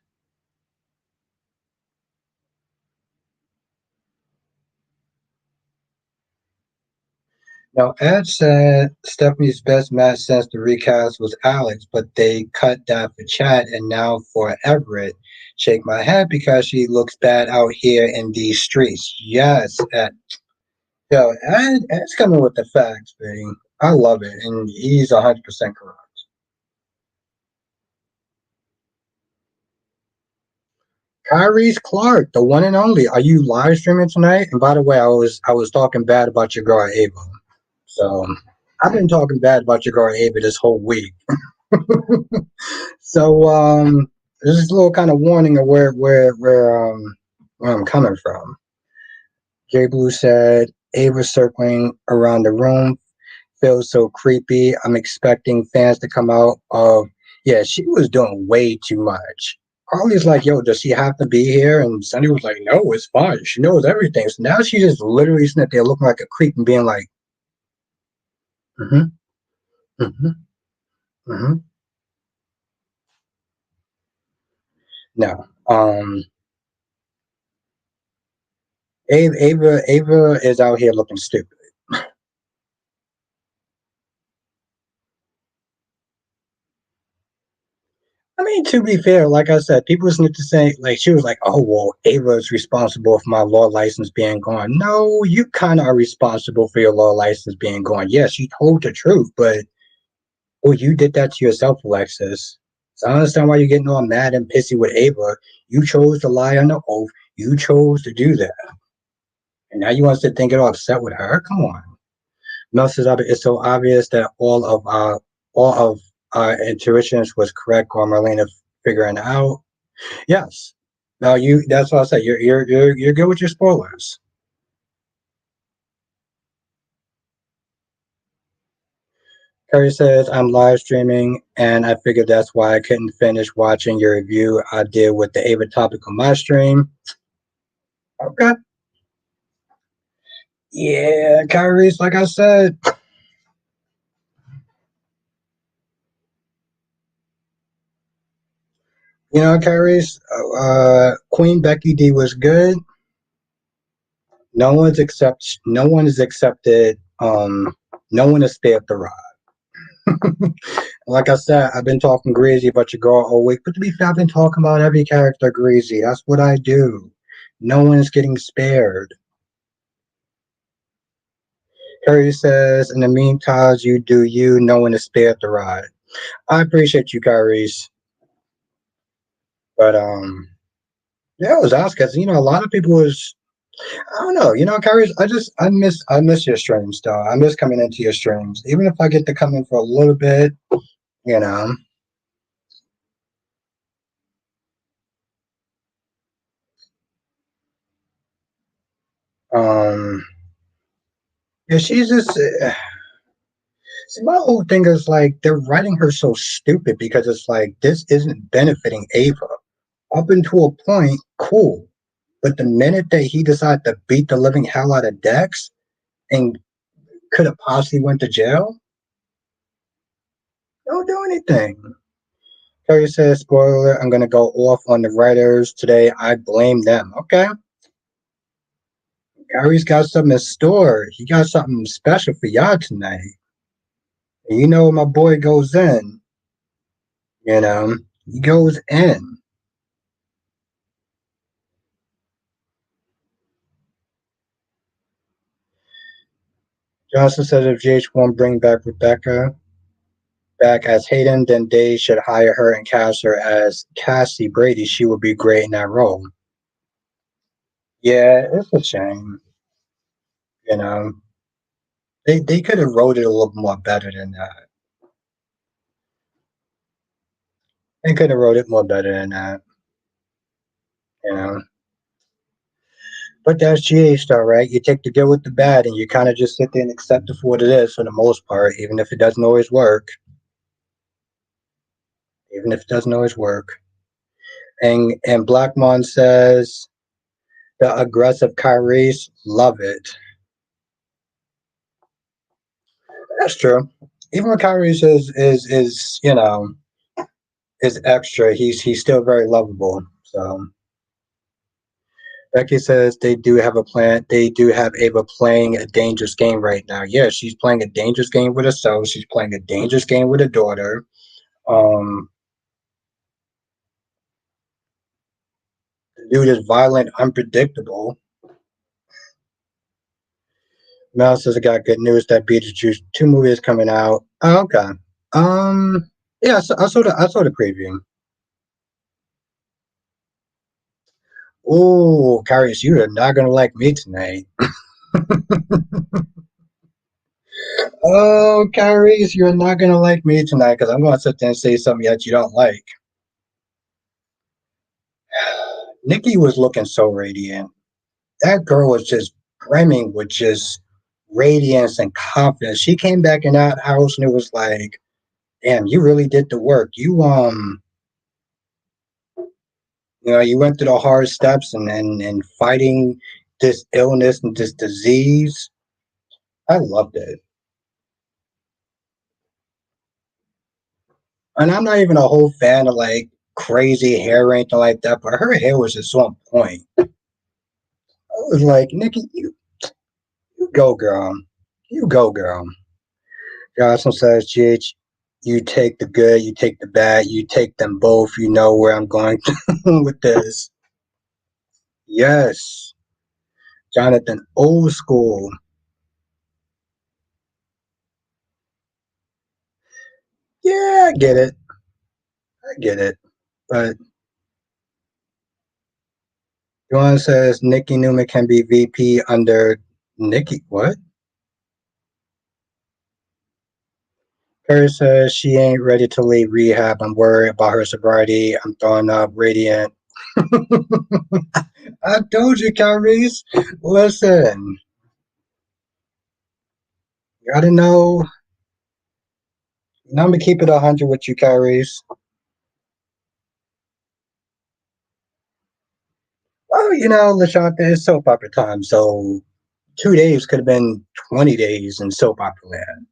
Now, Ed said Stephanie's best match since the recast was Alex, but they cut that for Chad and now for Everett. Shake my head because she looks bad out here in these streets. Yes, Ed. Yo, Ed's coming with the facts, baby. I love it, and he's 100% correct. Kyrie's Clark, the one and only. Are you live streaming tonight? And by the way, I was talking bad about your girl Ava. So I've been talking bad about your girl Ava this whole week. So this is a little kind of warning of where I'm coming from. Jay Blue said Ava circling around the room feels so creepy. I'm expecting fans to come out of yeah, she was doing way too much. Carly's like, yo, does she have to be here? And Sunny was like, no, it's fine. She knows everything. So now she's just literally sitting there looking like a creep and being like, mm-hmm, mm-hmm, mm-hmm. No. Ava is out here looking stupid. I mean, to be fair, like I said, people need to say, like, she was like, oh, well, Ava is responsible for my law license being gone. No, you kind of are responsible for your law license being gone. Yes, you told the truth, but, well, you did that to yourself, Alexis. So I understand why you're getting all mad and pissy with Ava. You chose to lie on the oath. You chose to do that. And now you want us to think you're upset with her? Come on. Mel says it's so obvious that all of our intuitions was correct on Marlena figuring out. Yes. Now you that's what I said. You're good with your spoilers. Curry says I'm live streaming and I figured that's why I couldn't finish watching your review I did with the Ava topic on my stream. Okay. Yeah, Kyrie's like I said, Kyrie's Queen Becky D was good. No one is accepted. No one is spared the rod. Like I said, I've been talking greasy about your girl all week, but to be fair, I've been talking about every character greasy. That's what I do. No one is getting spared. Harry says, in the meantime, you do you. No one is spared the ride. I appreciate you, Kyrie's. But yeah, it was asked because a lot of people was I don't know, Kyrie's. I miss your streams though. I miss coming into your streams, even if I get to come in for a little bit. You know, um, yeah, she's just. See, my whole thing is like they're writing her so stupid because it's like this isn't benefiting Ava. Up until a point, cool. But the minute that he decided to beat the living hell out of Dex and could have possibly went to jail, don't do anything. Terry says, spoiler, I'm gonna go off on the writers today. I blame them. Okay. Gary's got something in store. He got something special for y'all tonight. And my boy goes in, you know. He goes in. Johnson says if GH won't bring back Rebecca back as Hayden, then they should hire her and cast her as Cassie Brady. She would be great in that role. Yeah, it's a shame. You know, they could have wrote it a little more better than that. They could have wrote it more better than that. You know, but that's GH though, right? You take the good with the bad, and you kind of just sit there and accept it for what it is for the most part, even if it doesn't always work. Even if it doesn't always work. And Blackmon says the aggressive Kyrie's love it. That's true. Even when Kyrie's is is extra, he's still very lovable. So Becky says they do have a plan. They do have Ava playing a dangerous game right now. Yeah, she's playing a dangerous game with herself. She's playing a dangerous game with her daughter. Um, the dude is violent, unpredictable. Mel says I got good news that Beetlejuice 2 movies coming out. Oh, okay. Yeah, I saw the preview. Oh, Carius, you are not gonna like me tonight. Oh, Carius, you're not gonna like me tonight because I'm gonna sit there and say something that you don't like. Nikki was looking so radiant. That girl was just brimming with just radiance and confidence. She came back in that house and it was like, damn, you really did the work. You went through the hard steps and fighting this illness and this disease. I loved it. And I'm not even a whole fan of like crazy hair or anything like that, but her hair was just on point. I was like, Nikki, you go, girl. You go, girl. Johnson says, GH, you take the good, you take the bad, you take them both. You know where I'm going with this. Yes. Jonathan, old school. Yeah, I get it. I get it. But Joanne says Nikki Newman can be VP under Nikki. What? Perry says she ain't ready to leave rehab. I'm worried about her sobriety. I'm throwing up radiant. I told you, Kyries. Listen, you gotta know. I'm gonna keep it 100 with you, Kyries. Well, LaShonda, it's soap opera time, so 2 days could have been 20 days in soap opera land.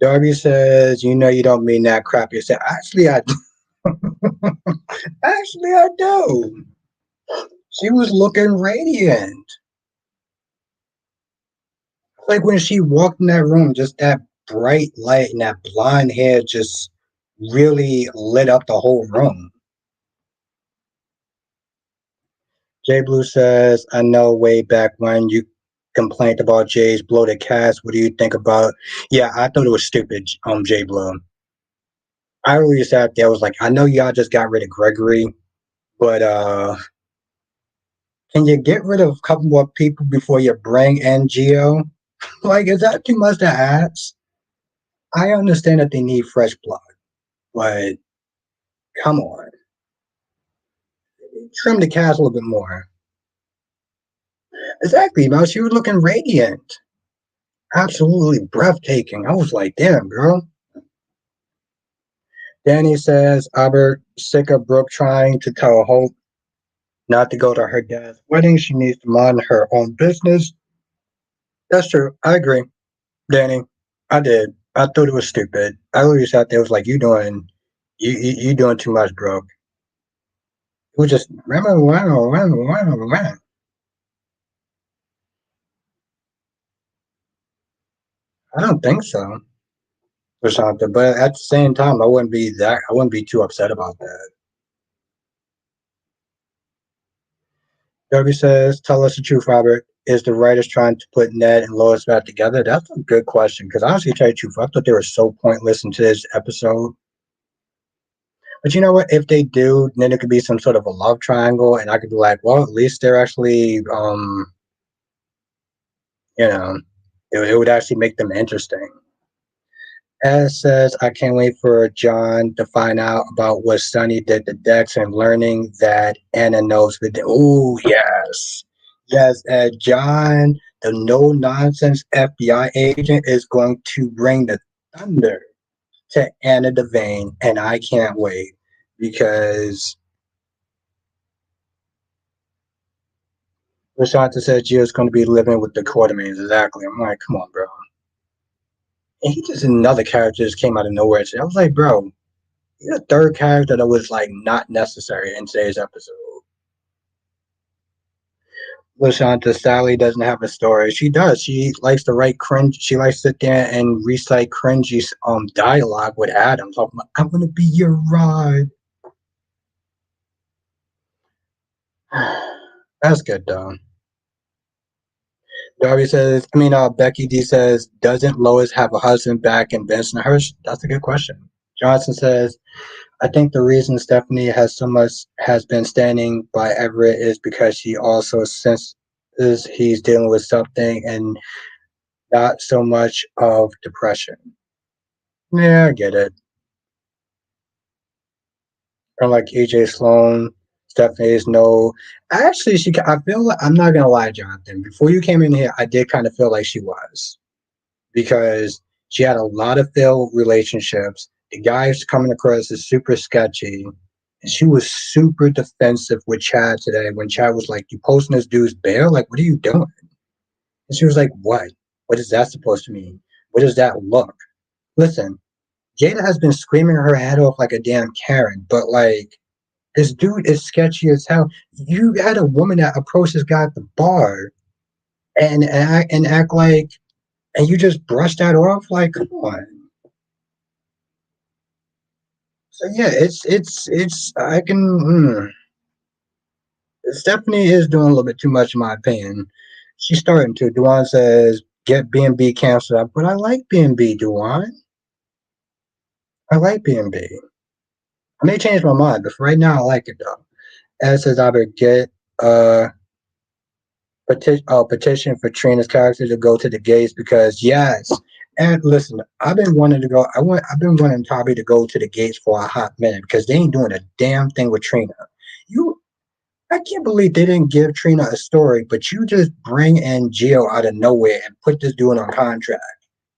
Darby says, you don't mean that crap. You said, actually, I do. She was looking radiant. Like when she walked in that room, just that bright light and that blonde hair just really lit up the whole room. Jay Blue says, I know way back when you complained about Jay's bloated cast. What do you think about? Yeah, I thought it was stupid, Jay Blue. I really sat there. I was like, I know y'all just got rid of Gregory, but can you get rid of a couple more people before you bring in Geo? Like, is that too much to ask? I understand that they need fresh blood, but come on, trim the cast a little bit more. Exactly, Mel. She was looking radiant, absolutely breathtaking. I was like, damn, girl. Danny says, Albert, sick of Brooke trying to tell Hope not to go to her dad's wedding. She needs to mind her own business. That's true. I agree, Danny. I did. I thought it was stupid. I always thought there was like, you doing too much, Brooke. It was just, I don't think so. Or something. But at the same time, I wouldn't be too upset about that. Derby says, tell us the truth, Robert. Is the writers trying to put Ned and Lois back together? That's a good question. Because honestly, to tell you the truth, I thought they were so pointless in today's episode. But you know what? If they do, then it could be some sort of a love triangle, and I could be like, well, at least they're actually, you know, it would actually make them interesting. As says, I can't wait for John to find out about what Sonny did to Dex and learning that Anna knows. Oh, yes. Yes, John, the no nonsense FBI agent, is going to bring the thunder to Anna Devane, and I can't wait because Rashanta said Gio's going to be living with the Quartermains. Exactly. I'm like, come on, bro. And he just another character just came out of nowhere. I was like, bro, you're the third character that was like not necessary in today's episode. LaShanta Sally doesn't have a story. She does. She likes to write cringe. She likes to sit there and recite cringy dialogue with Adam. Talking about, I'm gonna be your ride. That's good though. Darby says, Becky D says, doesn't Lois have a husband back in Bensonhurst? That's a good question. Johnson says, I think the reason Stephanie has been standing by Everett is because she also senses he's dealing with something and not so much of depression. Yeah, I get it. Or like EJ Sloan, Stephanie is no. Actually, I feel like I'm not gonna lie, Jonathan. Before you came in here, I did kind of feel like she was because she had a lot of failed relationships. The guy's coming across as super sketchy. And she was super defensive with Chad today when Chad was like, you posting this dude's bail? Like, what are you doing? And she was like, what? What is that supposed to mean? What does that look? Listen, Jada has been screaming her head off like a damn Karen, but like, this dude is sketchy as hell. You had a woman that approached this guy at the bar and act like, and you just brush that off? Like, come on. So yeah, it's I can. Stephanie is doing a little bit too much, in my opinion. She's starting to. Duan says get B&B canceled, but I like B&B. Duan, I like B&B. I may change my mind, but for right now, I like it though. Ed says I better get a petition for Trina's character to go to the gates because yes. And listen, I've been wanting to go. I've been wanting Tommy to go to the gates for a hot minute because they ain't doing a damn thing with Trina. You I can't believe they didn't give Trina a story, but you just bring in Gio out of nowhere and put this dude on contract.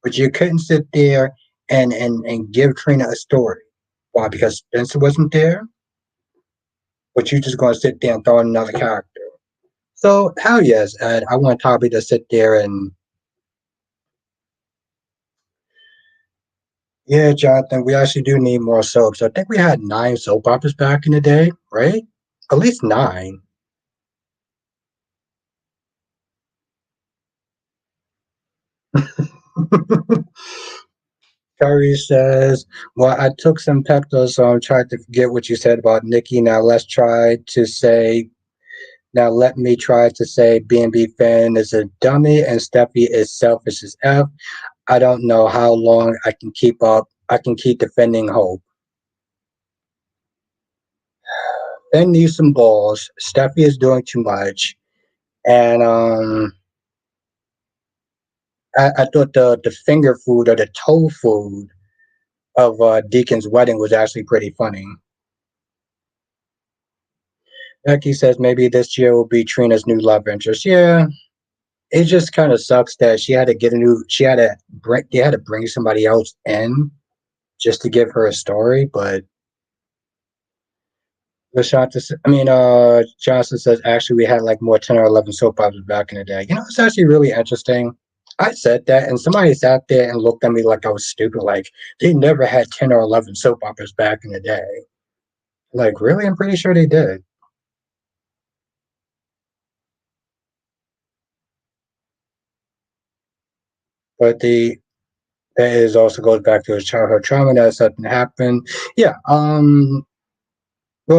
But you couldn't sit there and give Trina a story. Why? Because Spencer wasn't there, but you just gonna sit there and throw in another character. So hell yes, Ed. I want Toby to sit there and yeah, Jonathan, we actually do need more soaps. I think we had 9 soap operas back in the day, right? At least 9. Curry says, well, I took some Pepto, so I'm trying to forget what you said about Nikki. Now let me try to say B&B fan is a dummy and Steffi is selfish as F. I don't know how long I can keep up. I can keep defending Hope. Ben needs some balls. Steffi is doing too much. And I thought the finger food or the toe food of Deacon's wedding was actually pretty funny. Becky says maybe this year will be Trina's new love interest. Yeah, it just kind of sucks that she had to get a new. They had to bring somebody else in just to give her a story. But Johnson says actually we had like more 10 or 11 soap operas back in the day. It's actually really interesting. I said that, and somebody sat there and looked at me like I was stupid. Like they never had 10 or 11 soap operas back in the day. Like really, I'm pretty sure they did. But that is also goes back to his childhood trauma that something happened. Yeah. Well,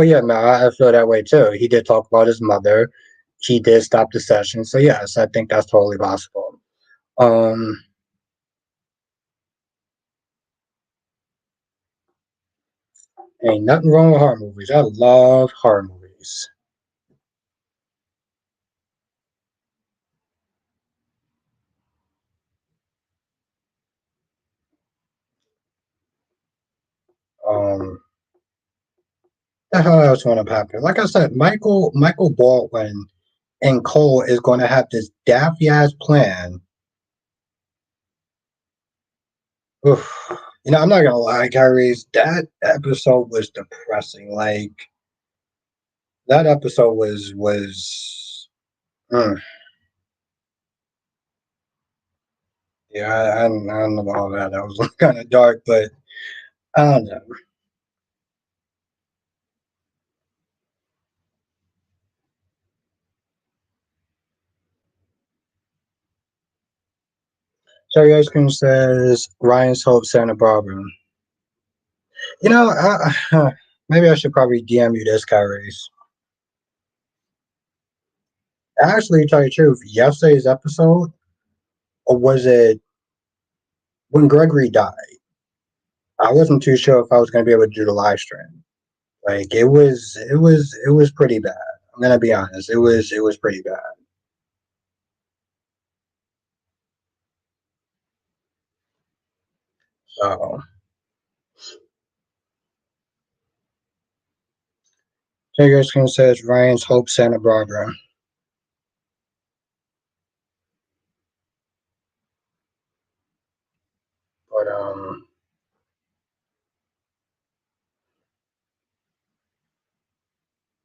yeah, no, I feel that way too. He did talk about his mother. He did stop the session. So yes, I think that's totally possible. Um, ain't nothing wrong with horror movies. I love horror movies. Um, the hell else want to happen? Like I said, Michael Baldwin and Cole is going to have this daffy ass plan. Oof. I'm not gonna lie, Kyrie. That episode was depressing. Like that episode was. Mm, yeah, I don't know about all that. That was kind of dark, but I don't know. Cherry Ice Cream says Ryan's Hope Santa Barbara. You know, maybe I should probably DM you this, Kyrie. Actually, to tell you the truth, yesterday's episode, or was it when Gregory died? I wasn't too sure if I was going to be able to do the live stream. Like it was pretty bad. I'm gonna be honest. It was pretty bad. So Taylor Skin says Ryan's Hope Santa Barbara, but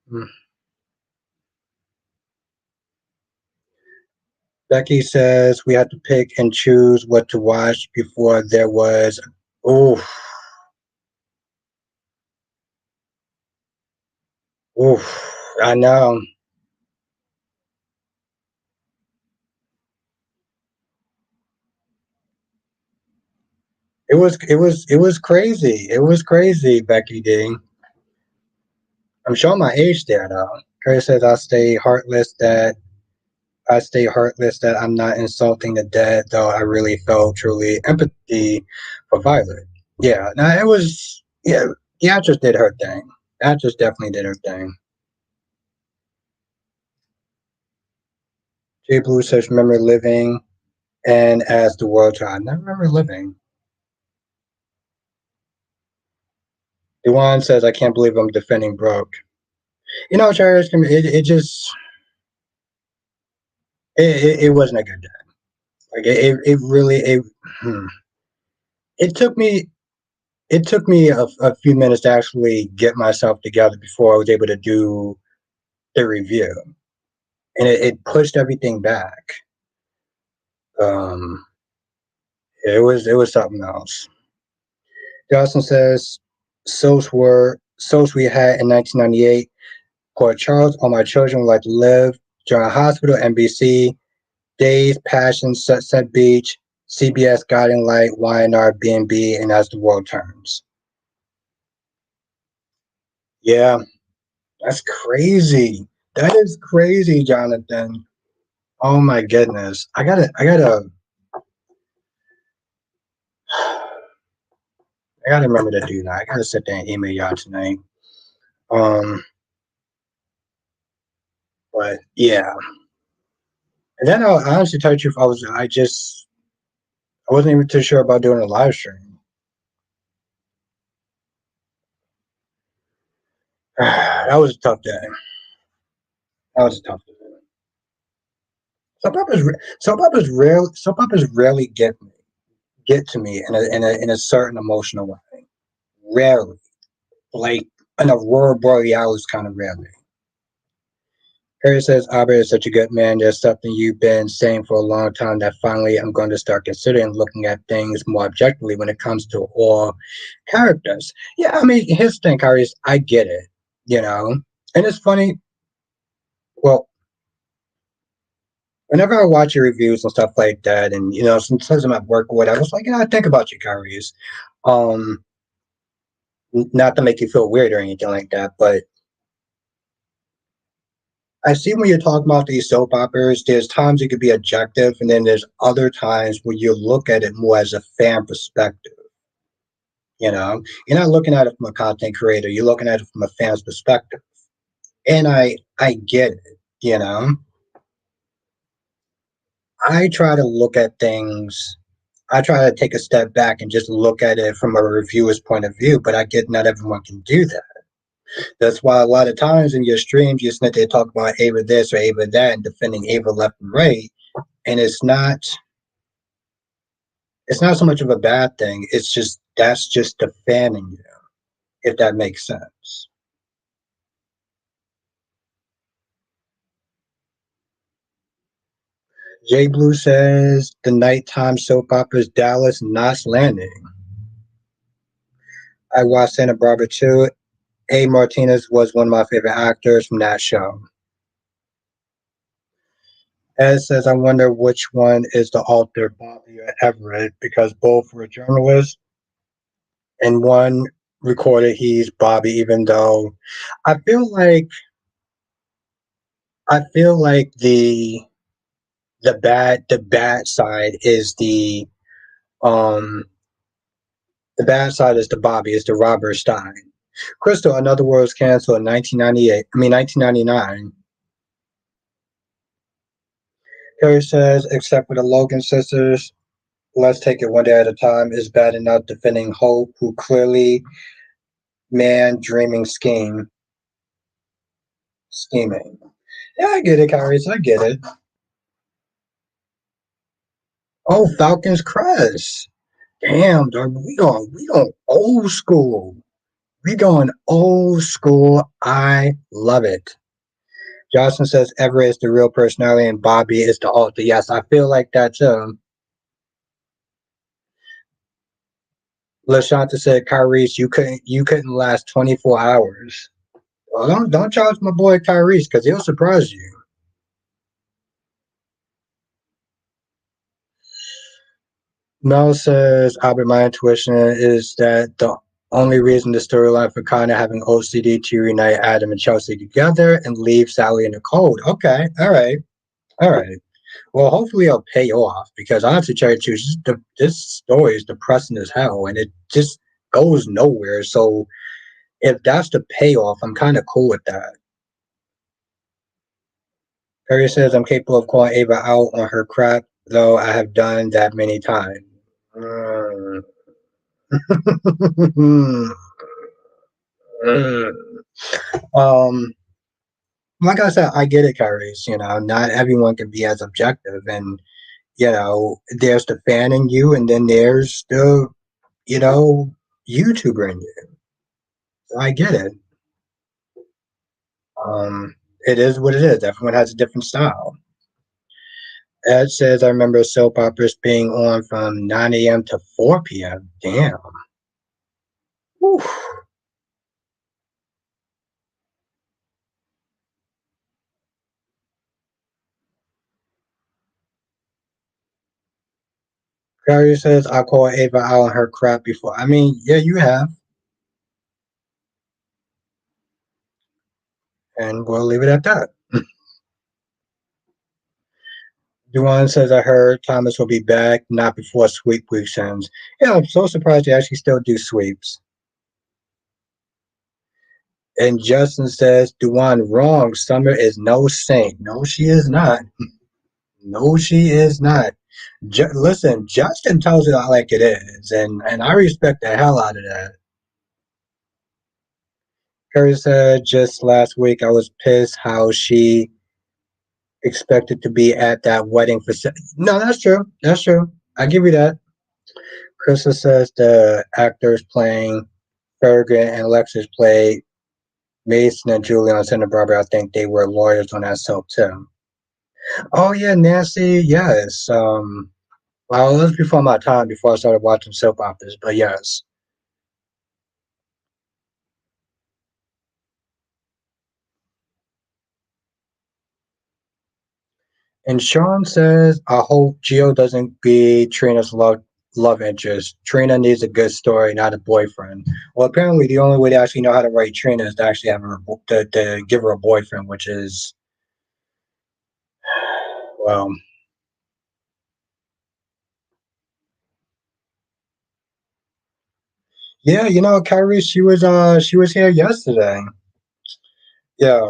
hmm. Becky says we had to pick and choose what to watch before there was. Oof, oof. I know. It was crazy. It was crazy, Becky D. I'm showing my age there though. Curry says I stay heartless that I'm not insulting the dead, though I really felt truly empathy for Violet. Yeah, no, it was yeah, the actress did her thing. The actress definitely did her thing. Jay Blue says remember living and as the world tried. I never remember living. Dewan says I can't believe I'm defending Brooke. You know, Charles, it just it wasn't a good day. Like it really hmm. it took me it took me a few minutes to actually get myself together before I was able to do the review, and it pushed everything back. Um, it was something else. Johnson says, "Souls we had in 1998. Port Charles, all my children would like to live. John Hospital, NBC, Days, Passion, Sunset Beach, CBS, Guiding Light, YNR, B&B, and As the World Turns." Yeah, that's crazy. That is crazy, Jonathan. Oh my goodness. I gotta remember to do that. I gotta sit there and email y'all tonight. Um, but yeah. And then I honestly tell you the truth, I wasn't even too sure about doing a live stream. That was a tough day. That was a tough day. Soap operas rarely get to me in a certain emotional way. Rarely. Like an aurora borealis kind of rarely. Harry says Albert is such a good man. There's something you've been saying for a long time that finally I'm going to start considering looking at things more objectively when it comes to all characters. Yeah, I mean, his thing, Harry, is I get it, you know? And it's funny, well, whenever I watch your reviews and stuff like that, and, you know, sometimes I'm at work or whatever, it's like, you know, I think about you, Kyrie. Um, Not to make you feel weird or anything like that, but I see when you're talking about these soap operas, there's times it could be objective, and then there's other times where you look at it more as a fan perspective. You know, you're not looking at it from a content creator; you're looking at it from a fan's perspective. And I get it. You know, I try to look at things. I try to take a step back and just look at it from a reviewer's point of view. But I get not everyone can do that. That's why a lot of times in your streams, you sit there talk about Ava this or Ava that and defending Ava left and right, and it's not so much of a bad thing. It's just that's just the fan in you, if that makes sense. Jay Blue says the nighttime soap operas Dallas Knots Landing. I watched Santa Barbara too. A. Martinez was one of my favorite actors from that show. Ed says, I wonder which one is the author, Bobby or Everett, because both were journalists, and one recorded he's Bobby, even though I feel like I feel like the bad side is um the bad side is the Bobby, is the Robert Stein. Crystal, Another World was canceled in 1998. I mean 1999. Harry says, except for the Logan sisters, let's take it one day at a time is bad enough defending Hope, who clearly man dreaming scheming. Yeah, I get it, Kyrie. I get it. Oh, Falcon's Crest. Damn, dog, we going old school. We going old school. I love it. Johnson says Everett is the real personality and Bobby is the alter. Yes, I feel like that too. LaShanta said, Kyrie's, you couldn't last 24 hours. Well, don't charge my boy Tyrese because he'll surprise you. Mel says, Albert, my intuition is that the only reason the storyline for Connor having OCD to reunite Adam and Chelsea together and leave Sally in the cold. Okay, all right, all right. Well, hopefully it'll pay off because honestly, Cherry Juice, this story is depressing as hell and it just goes nowhere. So if that's the payoff, I'm kind of cool with that. Perry says, I'm capable of calling Ava out on her crap, though I have done that many times. Mm. um, like I said, I get it, Kyrie. Not everyone can be as objective, and there's the fan in you, and then there's the you know YouTuber in you. So I get it. It is what it is. Everyone has a different style. Ed says, I remember soap operas being on from 9 a.m. to 4 p.m. Damn. Whew. Carrie says, I call Ava out on her crap before. I mean, yeah, you have. And we'll leave it at that. Duane says, I heard Thomas will be back, not before sweep week ends. Yeah, I'm so surprised they actually still do sweeps. And Justin says, Duane, wrong. Summer is no saint. No, she is not. No, she is not. Listen, Justin tells it like it is, and I respect the hell out of that. Curry said just last week I was pissed how she expected to be at that wedding for. No, that's true. That's true. I give you that. Krista says the actors playing Fergus and Alexis played Mason and Julie on Santa Barbara. I think they were lawyers on that soap too. Oh yeah, Nancy. Yes. Well, it was before my time. Before I started watching soap operas, but yes. And Sean says, I hope Gio doesn't be Trina's love interest. Trina needs a good story, not a boyfriend. Well, apparently the only way to actually know how to write Trina is to actually have her to give her a boyfriend, which is well, yeah, Kyrie, she was here yesterday. Yeah,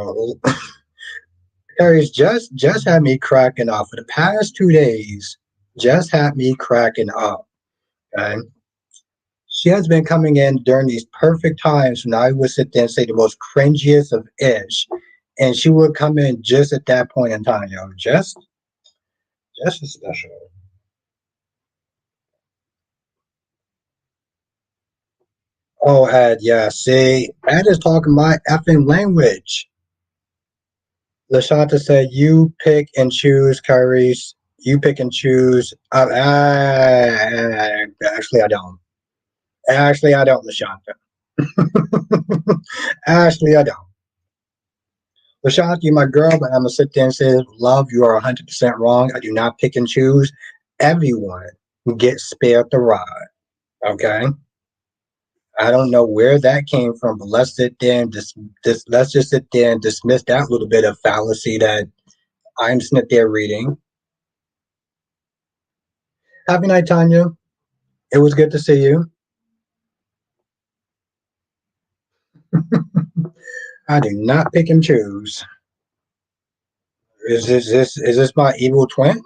Kyrie's just had me cracking up for the past 2 days. Just had me cracking up. Okay. She has been coming in during these perfect times when I would sit there and say the most cringiest of ish. And she would come in just at that point in time, just as special. Oh, Ed, yeah, see, Ed is talking my effing language. Lashanta said, you pick and choose, Kyrie's. You pick and choose. Actually, I don't. Actually, I don't, Lashanta. Actually, I don't. LaShawn, you my girl, but I'm gonna sit there and say, love, you are 100% wrong. I do not pick and choose. Everyone gets spared the rod. Okay. I don't know where that came from, but let's sit there and let's just sit there and dismiss that little bit of fallacy that I'm sitting there reading. Happy night, Tanya. It was good to see you. I do not pick and choose. Is this my evil twin?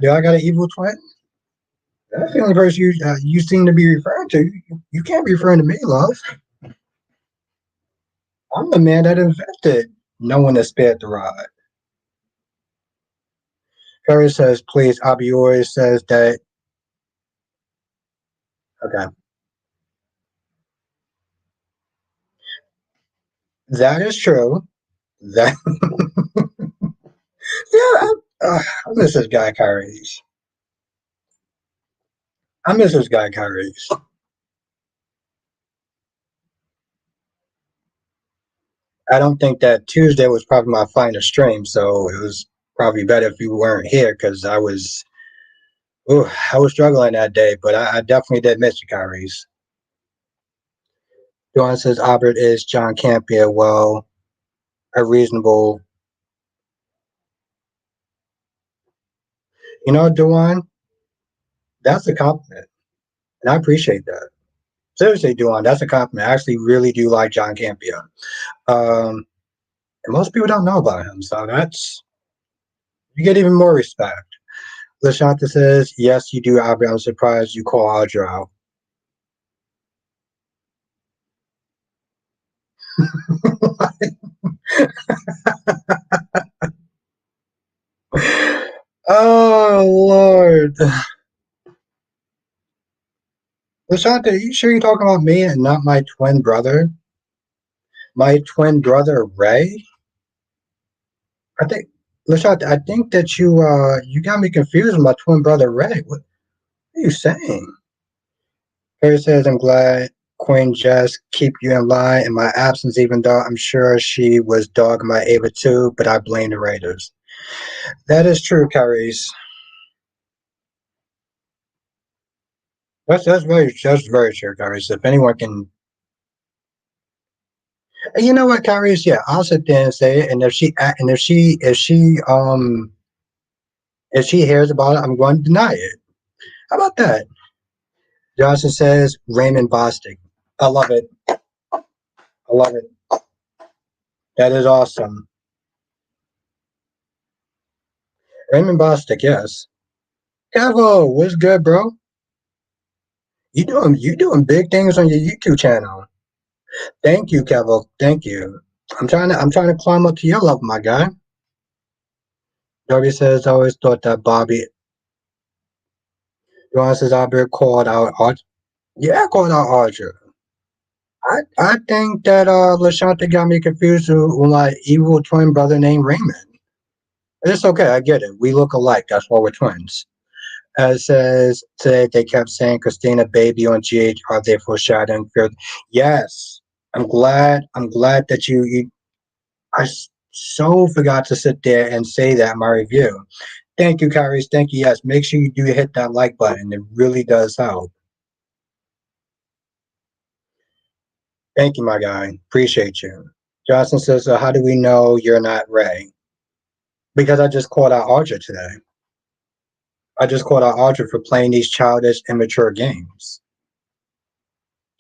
Do I got an evil twin? That's the only person you seem to be referring to. You can't be referring to me, love. I'm the man that invented no one has spared the rod. Harry says, please, Abby always says that. Okay. That is true. That yeah, I miss this guy Kyries. I miss this guy Kyries. I don't think that Tuesday was probably my finest stream, so it was probably better if you weren't here because I was struggling that day, but I definitely did miss you, Kyries. Dawn says Albert is John Campia. Well, a reasonable, Dawn, that's a compliment, and I appreciate that. Seriously, Dawn, that's a compliment. I actually really do like John Campia. Um, and most people don't know about him, so you get even more respect. Lashanta says, yes, you do, Albert. I'm surprised you call Audra out. Oh, Lord. Lashanta, are you sure you're talking about me and not my twin brother? My twin brother, Ray? I think, Lashanta, I think that you got me confused with my twin brother, Ray. What are you saying? Harry says, I'm glad Queen Jess keep you in line in my absence, even though I'm sure she was dogging my Ava too, but I blame the Raiders. That is true, Carice. That's very true, Carice. If anyone can, you know what, Carice? Yeah, I'll sit there and say it. And if she hears about it, I'm going to deny it. How about that? Johnson says Raymond Bostic. I love it. I love it. That is awesome. Raymond Bostic, yes. Cavo, what's good, bro? You doing big things on your YouTube channel. Thank you, Cavo. Thank you. I'm trying to climb up to your level, my guy. Darby says I always thought that Bobby Ron says Albert called out Archer. Yeah, I called out Archer. I think that Lashanta got me confused with my evil twin brother named Raymond. It's okay, I get it. We look alike, that's why we're twins. It says today they kept saying Christina baby on GH, are they foreshadowing fear? Yes. I'm glad that so forgot to sit there and say that in my review. Thank you, Kyrie. Thank you. Yes, make sure you do hit that like button. It really does help. Thank you, my guy. Appreciate you. Johnson says, so how do we know you're not Ray? Because I just called out Audra today. I just called out Audra for playing these childish, immature games.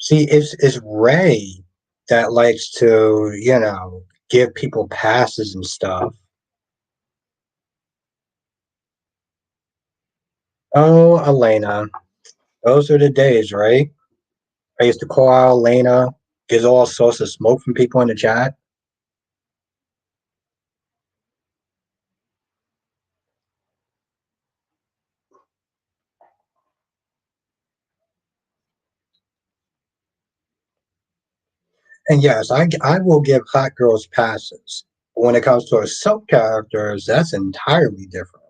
See, it's Ray that likes to, give people passes and stuff. Oh, Elena. Those are the days, right? I used to call out Elena, get all sorts of smoke from people in the chat. And yes, I will give hot girls passes. But when it comes to soap characters, that's entirely different.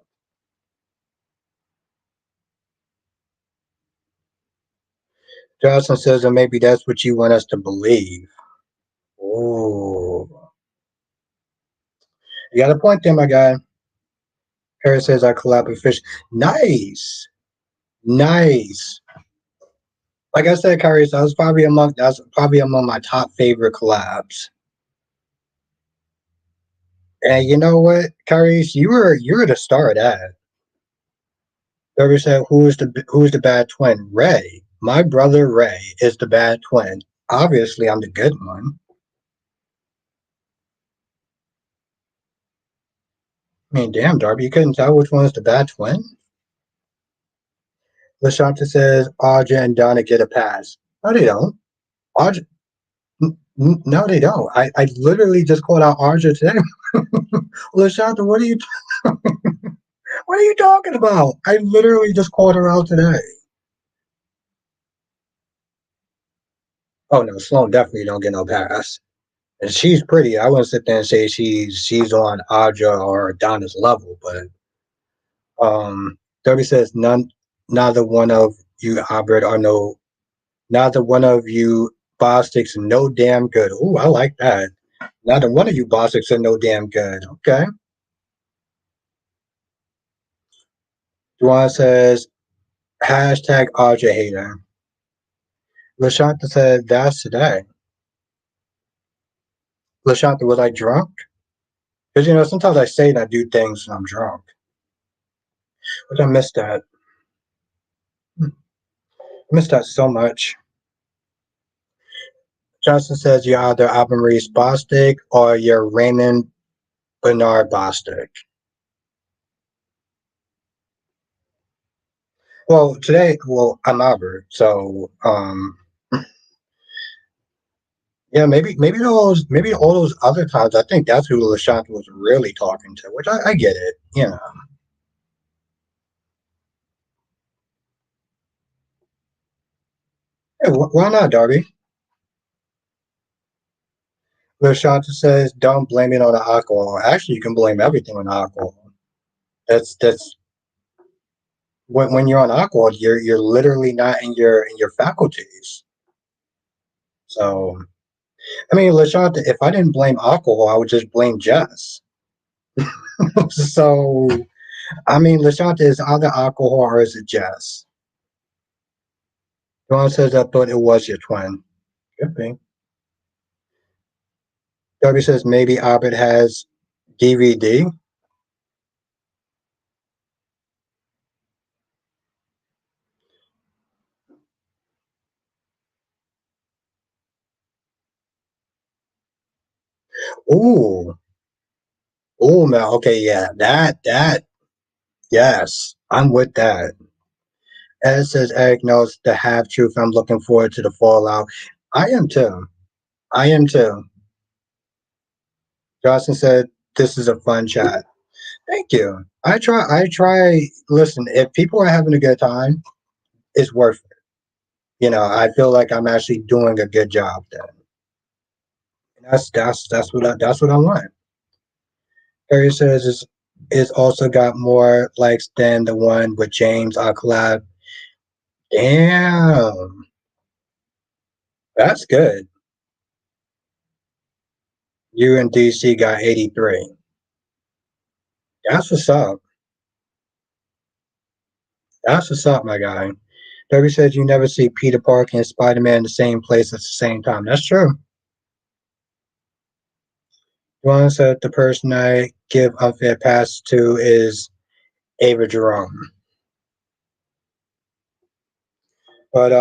Johnson says, and maybe that's what you want us to believe. Ooh. You got a point there, my guy. Harris says I collab with Fish. Nice, nice. Like I said, Kyrie, so that's probably among my top favorite collabs. And you know what, Kyrie, you were the star of that. Whoever said who's the bad twin? Ray. My brother Ray is the bad twin. Obviously, I'm the good one. I mean, damn, Darby, you couldn't tell which one is the bad twin? Lashanta says Audra and Donna get a pass. No, they don't. Audra, no, they don't. I literally just called out Audra today. Lashanta, what are you talking about? I literally just called her out today. Oh no, Sloan definitely don't get no pass. And she's pretty. I wouldn't sit there and say she's on Audra or Donna's level, but Debbie says neither one of you Albert are no neither one of you Bostics no damn good. Ooh, I like that. Neither one of you Bostics are no damn good. Okay. Duan says hashtag Audra hater. Lashanta said that's today. Lashanta, was I drunk? Because sometimes I say and I do things when I'm drunk. But I missed that. I missed that so much. Johnson says you're either Alvin Reese Bostic or you're Raymond Bernard Bostic. Well, today, I'm Albert, so yeah, maybe all those other times. I think that's who Lashanta was really talking to, which I get it. Yeah, why not, Darby? Lashanta says don't blame it on the alcohol. Actually, you can blame everything on alcohol. That's when you're on alcohol, you're literally not in your faculties. So I mean, Lashanta, if I didn't blame alcohol, I would just blame Jess. So I mean, Lashanta is either alcohol or is it Jess? Dawn says I thought it was your twin. Could be. Darby says maybe Albert has DVD. Ooh, ooh, man. Okay, yeah, that, yes, I'm with that. Ed says Eric knows the half truth. I'm looking forward to the fallout. I am too. I am too. Johnson said this is a fun chat. Thank you. I try. Listen, if people are having a good time, it's worth it. I feel like I'm actually doing a good job then. And that's what I want. Harry says it's also got more likes than the one with James collab. Damn, that's good. You and DC got 83. That's what's up. That's what's up, my guy. Debbie says you never see Peter Parker and Spider Man in the same place at the same time. That's true. One said the person I give unfair pass to is Ava Jerome. But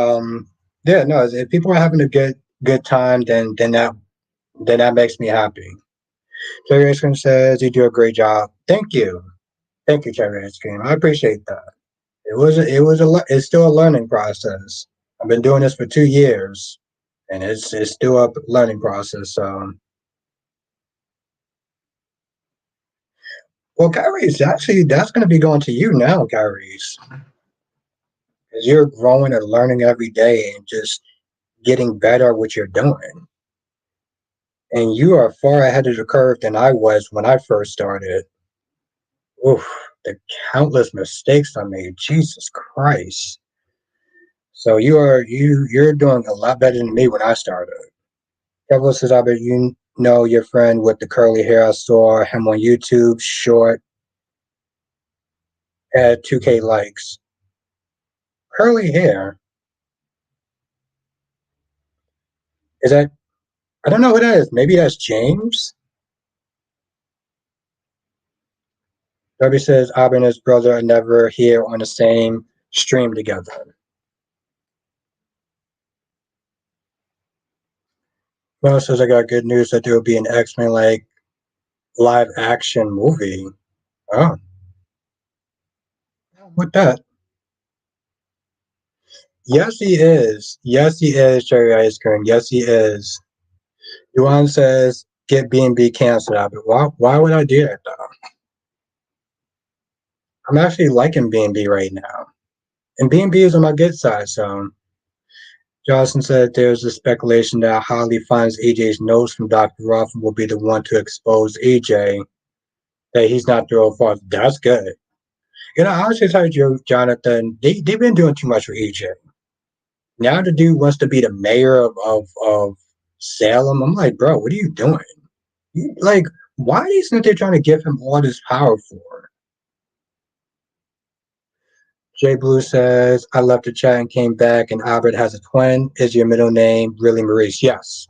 yeah, no. If people are having a good time, then that makes me happy. Cherry Ice Cream says you do a great job. Thank you, Cherry Ice Cream. I appreciate that. It's still a learning process. I've been doing this for 2 years, and it's still a learning process. So, well, Kyrie's actually that's going to be going to you now, Kyrie's, because you're growing and learning every day and just getting better at what you're doing. And you are far ahead of the curve than I was when I first started. Oof, the countless mistakes I made. Jesus Christ. So you're doing a lot better than me when I started. Kevin says, I bet No, your friend with the curly hair. I saw him on YouTube. Short, had 2K likes. Curly hair. Is that? I don't know who that is. Maybe that's James. Darby says Abby and his brother are never here on the same stream together. Mel says I got good news that there will be an X-Men like live action movie. Oh, what that? Yes, he is. Yes, he is. Cherry ice cream. Yes, he is. Yuan says get B&B canceled out, but why would I do that though? I'm actually liking B&B right now, and B&B is on my good side. So Johnson said there's a speculation that Holly finds AJ's notes from Dr. Ruff and will be the one to expose AJ that he's not the real father. That's good. You know, I honestly told you, Jonathan, they've been doing too much for AJ. Now the dude wants to be the mayor of Salem. I'm like, bro, what are you doing? Like, why isn't they trying to give him all this power for? Jay Blue says, I left the chat and came back, and Albert has a twin. Is your middle name really Maurice? Yes.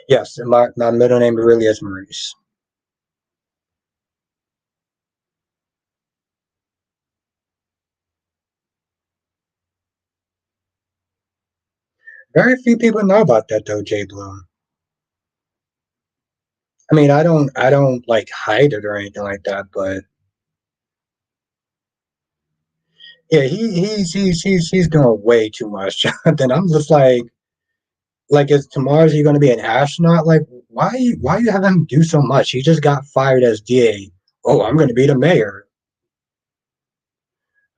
Yes, my middle name really is Maurice. Very few people know about that though, Jay Blue. I mean, I don't like hide it or anything like that, but yeah, he's doing way too much. Then I'm just like, is tomorrow's he going to be an astronaut? Like, why you have him do so much? He just got fired as DA. Oh, I'm going to be the mayor.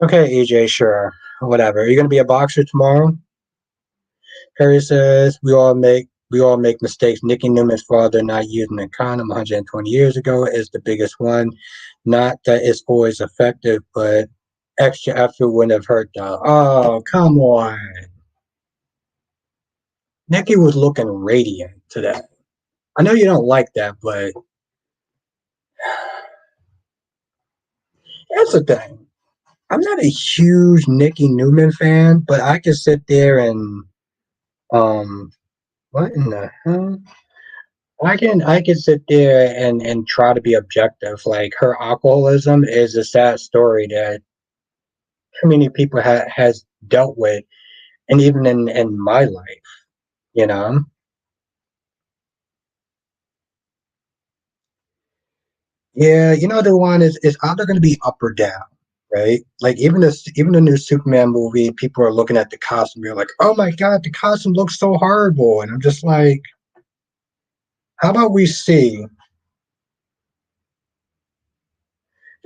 Okay, EJ, sure, whatever. Are you going to be a boxer tomorrow? Harry says we all make mistakes. Nicky Newman's father not using a condom 120 years ago is the biggest one. Not that it's always effective, but extra effort wouldn't have hurt though. Oh, come on. Nicky was looking radiant today. I know you don't like that, but that's the thing. I'm not a huge Nicky Newman fan, but I can sit there and um what in the hell? I can sit there and try to be objective. Like her alcoholism is a sad story that too many people has dealt with, and even in my life, you know. Yeah, the one is either going to be up or down, right? Like even the new Superman movie, people are looking at the costume, you're like, oh my god, the costume looks so horrible, and I'm just like, how about we see?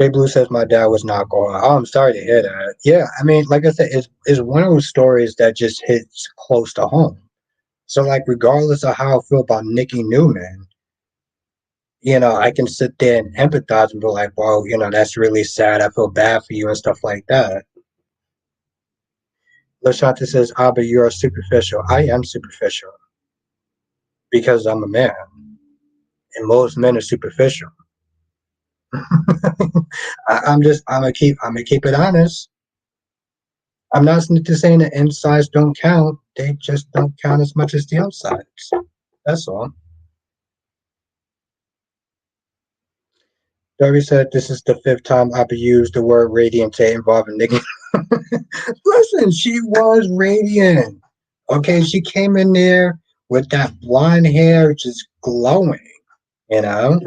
Jay Blue says my dad was not going. Oh, I'm sorry to hear that. Yeah, I mean, like I said, it's one of those stories that just hits close to home. So, like, regardless of how I feel about Nicky Newman, I can sit there and empathize and be like, well, that's really sad. I feel bad for you and stuff like that. Lashanta says, Abba, you are superficial. I am superficial because I'm a man, and most men are superficial. I'm gonna keep it honest. I'm not just saying the insides don't count. They just don't count as much as the outsides. That's all. Darby said this is the fifth time I've used the word radiant to involve a nigga. Listen, she was radiant. Okay, she came in there with that blonde hair just glowing, you know?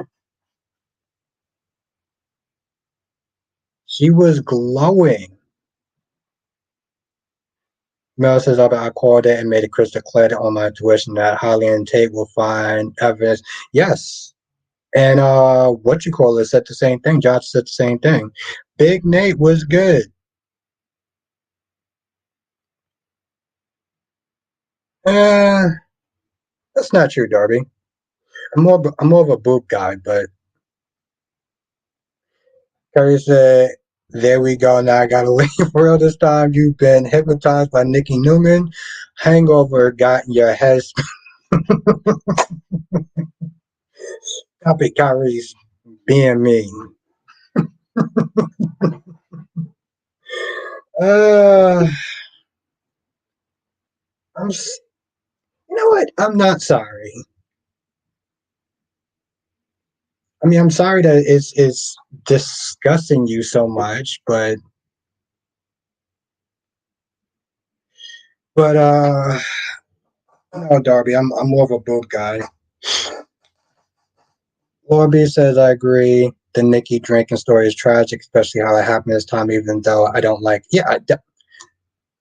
She was glowing. Mel says I called it and made it crystal clear on my tuition that Holly and Tate will find evidence. Yes. And what you call it said the same thing. Josh said the same thing. Big Nate was good. Uh, that's not true, Darby. I'm more of a boob guy, but Curry said, there we go. Now I gotta leave for real this time. You've been hypnotized by Nicky Newman. Hangover got in your head. Stop it, Kyrie's being mean. Uh, I'm. You know what? I'm not sorry. I mean, I'm sorry that it's disgusting you so much, but no, Darby, I'm more of a boot guy. Laura B says I agree. The Nikki drinking story is tragic, especially how it happened this time. Even though I don't like, yeah,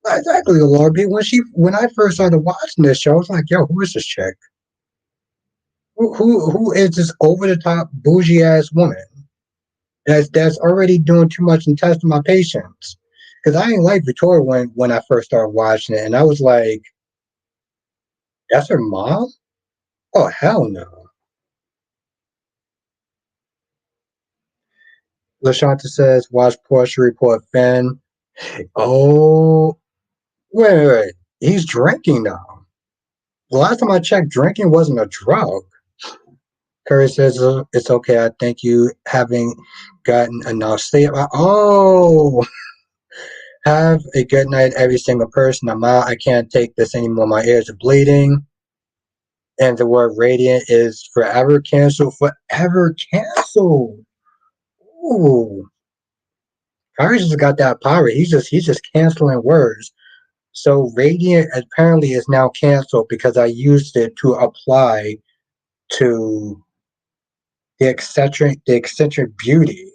exactly, Laura B. When I first started watching this show, I was like, yo, who is this chick? Who is this over the top bougie ass woman that's already doing too much and testing my patience? Because I didn't like Victoria when I first started watching it, and I was like, that's her mom? Oh hell no. LaShanta says, watch Portia report Finn. Oh, wait. He's drinking now. The last time I checked, drinking wasn't a drug. Curry says, it's okay. I think you having gotten enough sleep. Oh, have a good night, every single person. I'm out. I can't take this anymore. My ears are bleeding. And the word radiant is forever canceled. Forever canceled. Ooh. Curry just got that power. He's just canceling words. So radiant apparently is now canceled because I used it to apply to the eccentric beauty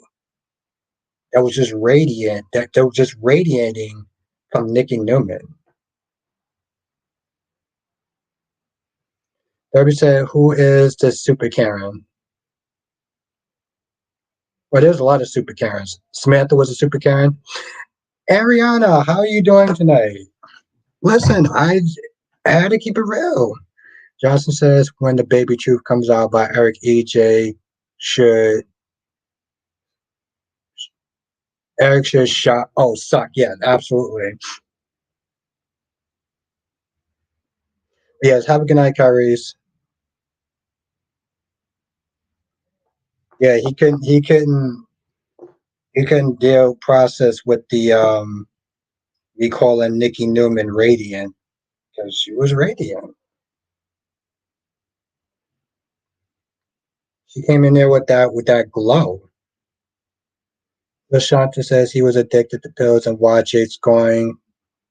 that was just radiant, that was just radiating from Nicky Newman. Derby said, who is this super Karen? Well, there's a lot of super Karens. Samantha was a super Karen. Ariana, how are you doing tonight? Listen, I had to keep it real. Johnson says, when the baby truth comes out by Eric EJ, should Eric should shot. Oh, suck. Yeah, absolutely. Yes, have a good night, Kyrie's. Yeah, he couldn't deal process with the we call him Nikki Newman radiant because she was radiant. She came in there with that glow. Lashanta says he was addicted to pills and watch it's going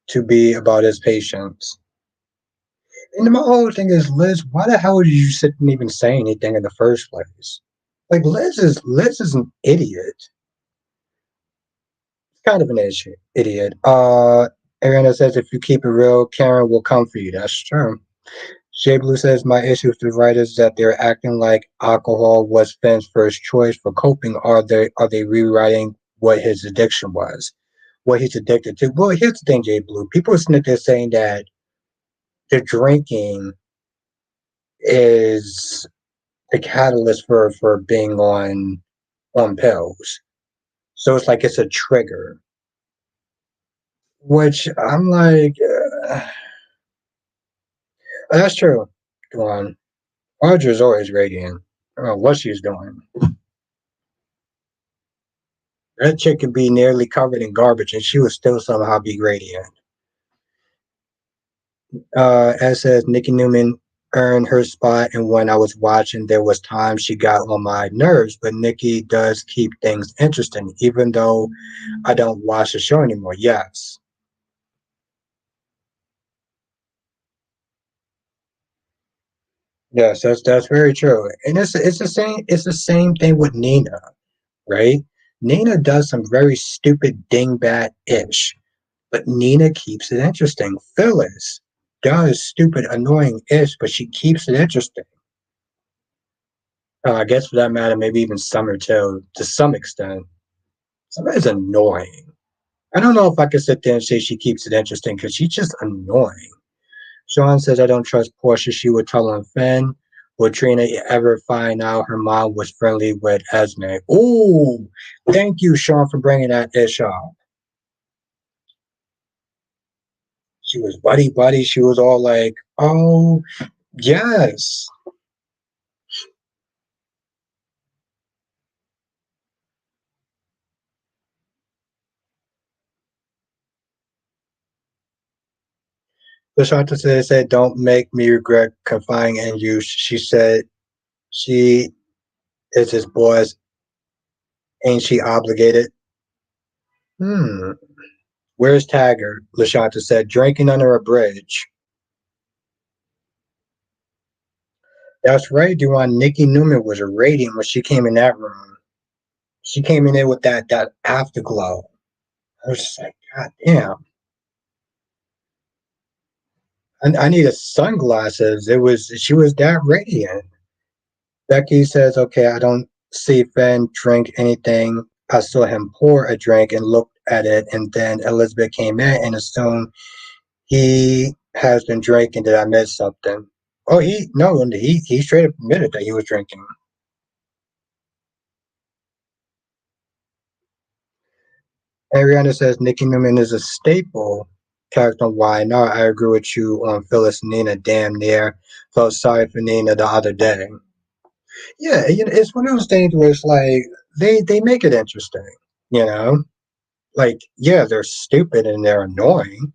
to be about his patients. And my whole thing is, Liz, why the hell did you sit and even say anything in the first place? Like Liz is an idiot. Kind of an idiot. Ariana says if you keep it real, Karen will come for you. That's true. Jay Blue says my issue with the writers is that they're acting like alcohol was Finn's first choice for coping. Are they rewriting what his addiction was, what he's addicted to? Well, here's the thing, Jay Blue. People are sitting there saying that the drinking is the catalyst for being on pills. So it's like it's a trigger, which I'm like, that's true. Come on. Audra's always radiant. I don't know what she's doing. That chick could be nearly covered in garbage and she would still somehow be radiant. As says Nikki Newman earned her spot, and when I was watching, there was times she got on my nerves, but Nikki does keep things interesting, even though I don't watch the show anymore. Yes. Yes, that's very true. And it's the same thing with Nina, right? Nina does some very stupid dingbat ish, but Nina keeps it interesting. Phyllis does stupid, annoying ish, but she keeps it interesting. I guess for that matter, maybe even Summer too, to some extent. Summer is annoying. I don't know if I could sit there and say she keeps it interesting because she's just annoying. Sean says I don't trust Portia. She would tell on Finn. Will Trina ever find out her mom was friendly with Esme? Ooh, thank you, Sean, for bringing that ish up. She was buddy buddy. She was all like, "Oh, Yes. Lashanta said, "Don't make me regret confiding in you." She said, "She is his boss. Ain't she obligated?" Hmm. Where's Taggart? Lashanta said, "Drinking under a bridge." That's right, Duran. Nikki Newman was radiant when she came in that room. She came in there with that afterglow. I was just like, God damn. I needed sunglasses. She was that radiant. Becky says, "Okay, I don't see Finn drink anything. I saw him pour a drink and looked at it, and then Elizabeth came in and assumed he has been drinking. Did I miss something?" Oh, he no, he straight up admitted that he was drinking. Ariana says Nicki Newman is a staple character on Why Not. I agree with you on Phyllis and Nina. Damn near felt sorry for Nina the other day. Yeah, it's one of those things where it's like they make it interesting. You know, like yeah, they're stupid and they're annoying.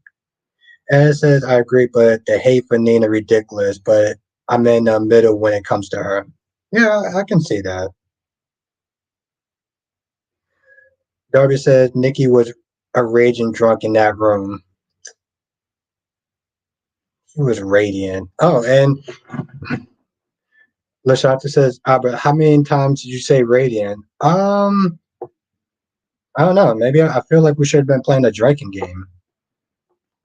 And it says I agree, but the hate for Nina ridiculous. But I'm in the middle when it comes to her. Yeah, I can see that. Darby says Nikki was a raging drunk in that room. She was radiant. Oh, and Lashanta says, Albert, how many times did you say radiant? I don't know. Maybe I feel like we should have been playing a drinking game.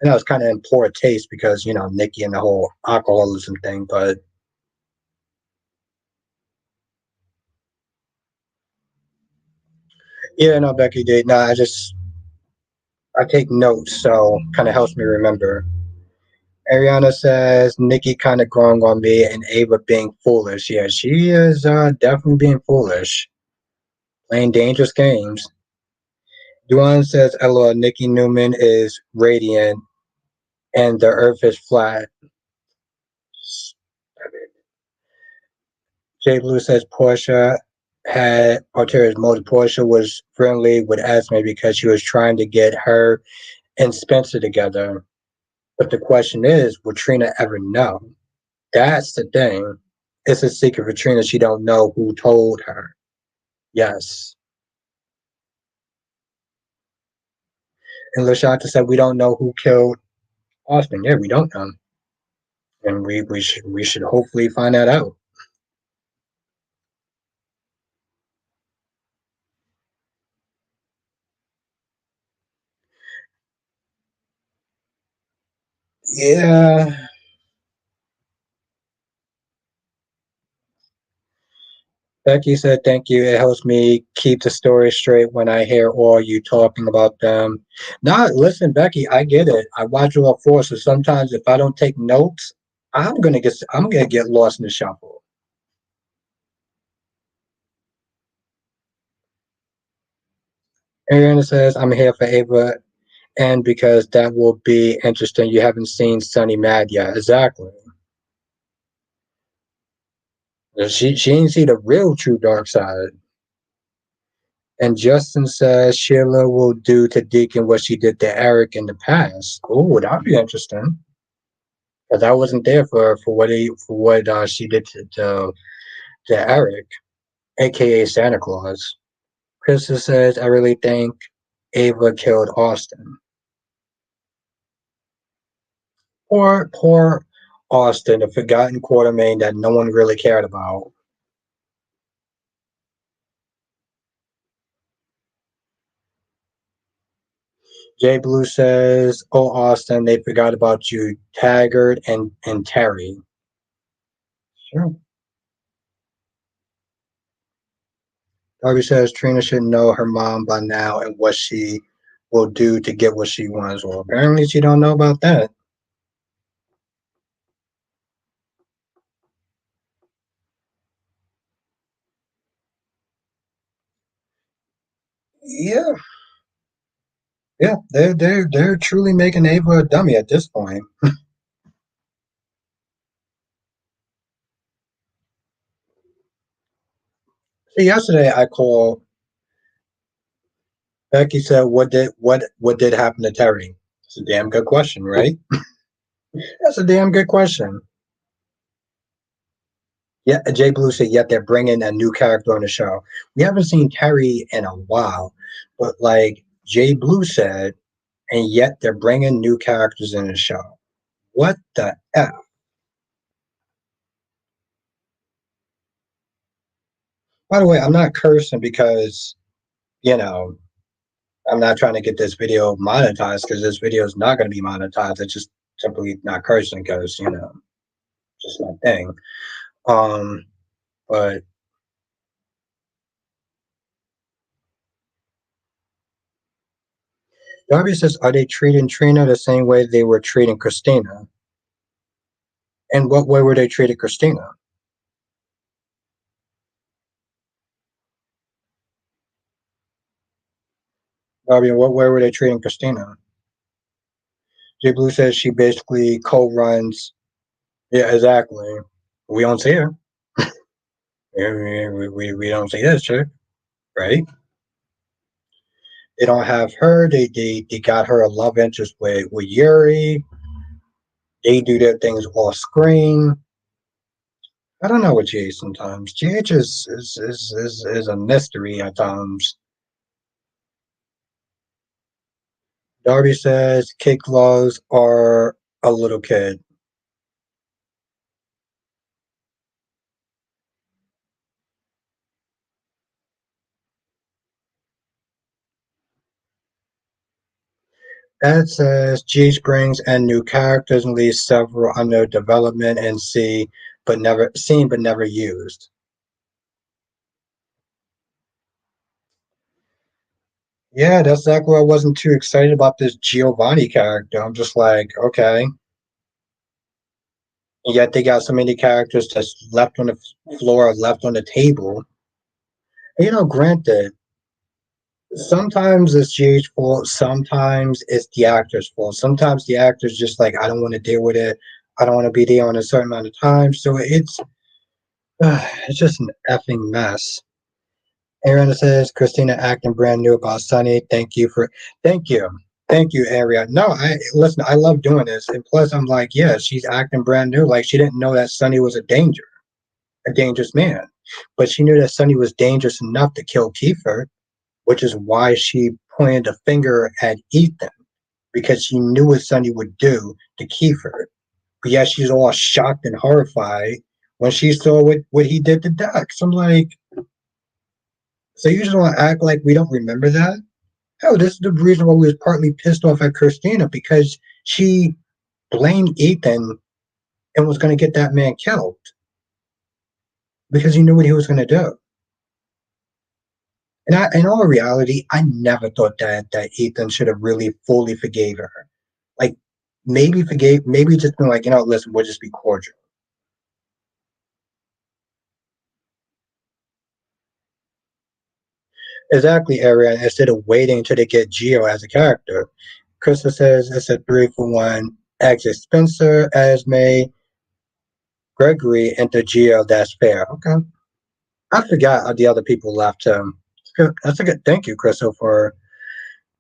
And that was kind of in poor taste because, Nikki and the whole alcoholism thing. But yeah, no, Becky did. No, I take notes, so kind of helps me remember. Ariana says, Nikki kind of growing on me and Ava being foolish. Yeah, she is definitely being foolish, playing dangerous games. Duan says, LOL, Nikki Newman is radiant and the earth is flat. Jay Blue says Portia had ulterior motive. Portia was friendly with Esme because she was trying to get her and Spencer together. But the question is, will Trina ever know? That's the thing. It's a secret for Trina. She don't know who told her. Yes. And Lashanta said we don't know who killed Austin. Yeah, we don't know. And we should hopefully find that out. Yeah. Becky said, "Thank you. It helps me keep the story straight when I hear all you talking about them." Now, listen, Becky, I get it. I watch all four, so sometimes if I don't take notes, I'm gonna get lost in the shuffle. Ariana says, "I'm here for Ava, and because that will be interesting. You haven't seen Sunny Mad yet, exactly. She ain't see the real true dark side." And Justin says Sheila will do to Deacon what she did to Eric in the past. Oh, that'd be interesting. Because I wasn't there for what she did to Eric, aka Santa Claus. Krista says, "I really think Ava killed Austin." Poor Austin, the forgotten Quartermain that no one really cared about. Jay Blue says, "Oh Austin, they forgot about you, Taggart and Terry." Sure. Darby says Trina should know her mom by now and what she will do to get what she wants. Well, apparently she don't know about that. Yeah, yeah, they're truly making Ava a dummy at this point. See, yesterday I called Becky said, "What did happen to Terry?" It's a damn good question, right? That's a damn good question. Yeah, Jay Blue said, "Yet they're bringing a new character on the show. We haven't seen Terry in a while, but like Jay Blue said, and yet they're bringing new characters in the show. What the f?" By the way, I'm not cursing because you know I'm not trying to get this video monetized because this video is not going to be monetized. It's just simply not cursing because just my thing. Um, but Darby says, "Are they treating Trina the same way they were treating Christina? And what way were they treating Christina?" Darby, in what way were they treating Christina? Jay Blue says she basically co-runs. Yeah, exactly. We don't see her. We don't see this chick, right? They don't have her. They got her a love interest with Yuri. They do their things off screen. I don't know with GH sometimes. GH is a mystery at times. Darby says cake laws are a little kid. Ed says GH brings in new characters and leaves several under development and seen but never used. Yeah, that's exactly why I wasn't too excited about this Giovanni character. I'm just like, okay. And yet they got so many characters that's left on the floor, left on the table. And, granted, sometimes it's GH fault, sometimes it's the actor's fault. Sometimes the actor's just like, I don't want to deal with it. I don't want to be there on a certain amount of time. So it's just an effing mess. Ariana says, Christina acting brand new about Sunny. Thank you. Thank you, Ariana. No, listen, I love doing this. And plus, I'm like, yeah, she's acting brand new. Like, she didn't know that Sunny was a dangerous man. But she knew that Sunny was dangerous enough to kill Kiefer, which is why she pointed a finger at Ethan, because she knew what Sunny would do to Kiefer. But yeah, she's all shocked and horrified when she saw what he did to Dex. I'm like, so you just want to act like we don't remember that? Hell, this is the reason why we was partly pissed off at Christina because she blamed Ethan and was going to get that man killed because he knew what he was going to do. And in all reality, I never thought that Ethan should have really fully forgave her. Like maybe just been like, listen, we'll just be cordial. Exactly, Ariana. Instead of waiting until they get Geo as a character. Krista says it's a 3-for-1. Exit Spencer, Esme, Gregory, enter Geo. That's fair. Okay. I forgot the other people left. That's a good. Thank you, Crystal, for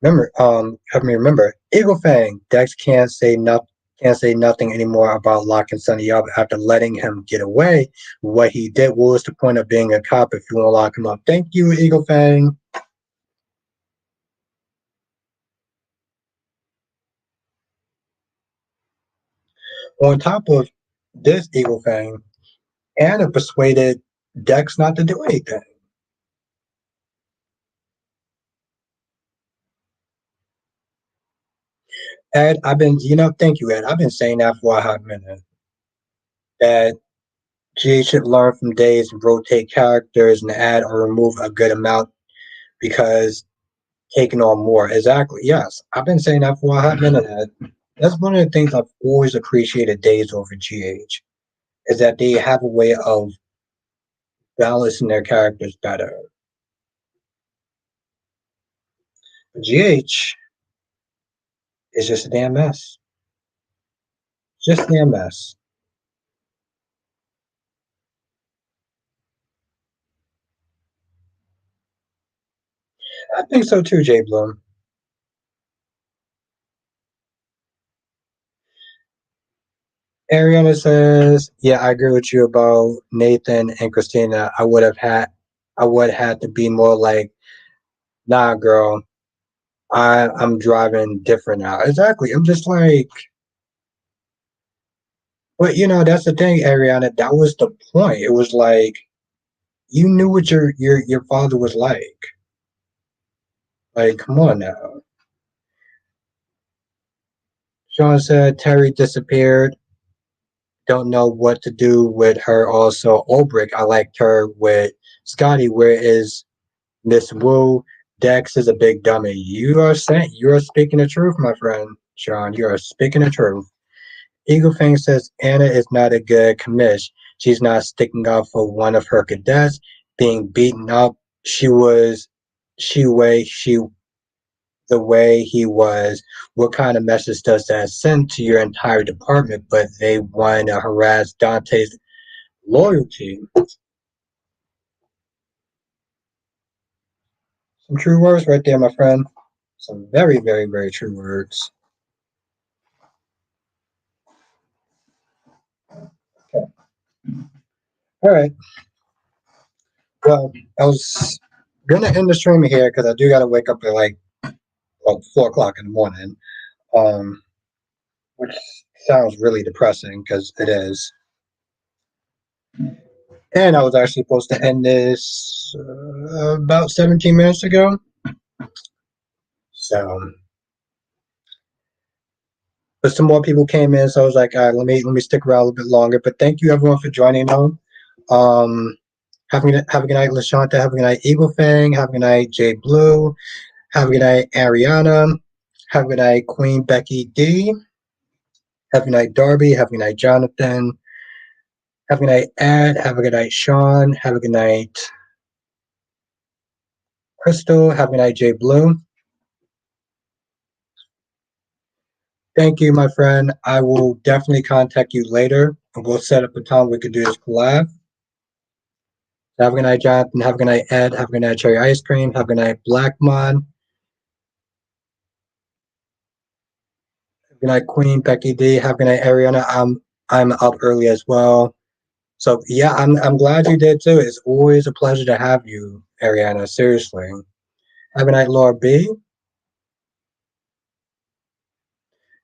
help me remember. Eagle Fang. Dex can't say nothing anymore about locking Sonny up after letting him get away. What he did. What was the point of being a cop if you want to lock him up? Thank you, Eagle Fang. On top of this, Eagle Fang, Anna persuaded Dex not to do anything. Ed, thank you, Ed. I've been saying that for a hot minute. That GA should learn from days and rotate characters and add or remove a good amount because taking on more. Exactly. Yes. I've been saying that for a hot minute, Ed. That's one of the things I've always appreciated days over GH is that they have a way of balancing their characters better. GH is just a damn mess. Just a damn mess. I think so too, Jay Bloom. Ariana says, "Yeah, I agree with you about Nathan and Christina. I would have to be more like, nah, girl, I'm driving different now. Exactly. I'm just like, but that's the thing, Ariana. That was the point. It was like you knew what your father was like. Like, come on now." Sean said Terry disappeared. Don't know what to do with her. Also, Ulbrich, I liked her with Scotty. Where is Miss Wu? Dex is a big dummy. You are speaking the truth, my friend Sean. You are speaking the truth. Eagle Fang says Anna is not a good commish. She's not sticking up for one of her cadets being beaten up. She was she way she the way he was. What kind of message does that send to your entire department? But they want to harass Dante's loyalty. Some true words right there, my friend. Some very, very, very true words. Okay. All right. Well, I was gonna end the stream here because I do gotta wake up at like 4 o'clock in the morning. Um, which sounds really depressing because it is. And I was actually supposed to end this about 17 minutes ago. So, but some more people came in, so I was like, all right, let me stick around a little bit longer. But thank you everyone for joining though. Um, have a good night, Lashanta. Have a good night, Eagle Fang. Have a good night, Jay Blue. Have a good night, Ariana. Have a good night, Queen Becky D. Have a good night, Darby. Have a good night, Jonathan. Have a good night, Ed. Have a good night, Sean. Have a good night, Crystal. Have a good night, Jay Blue. Thank you, my friend. I will definitely contact you later, and we'll set up a time we could do this collab. Have a good night, Jonathan. Have a good night, Ed. Have a good night, Cherry Ice Cream. Have a good night, Blackmon. Have a good night, Queen Becky D. Have a good night, Ariana. I'm up early as well. So yeah, I'm glad you did too. It's always a pleasure to have you, Ariana. Seriously. Have a good night, Laura B.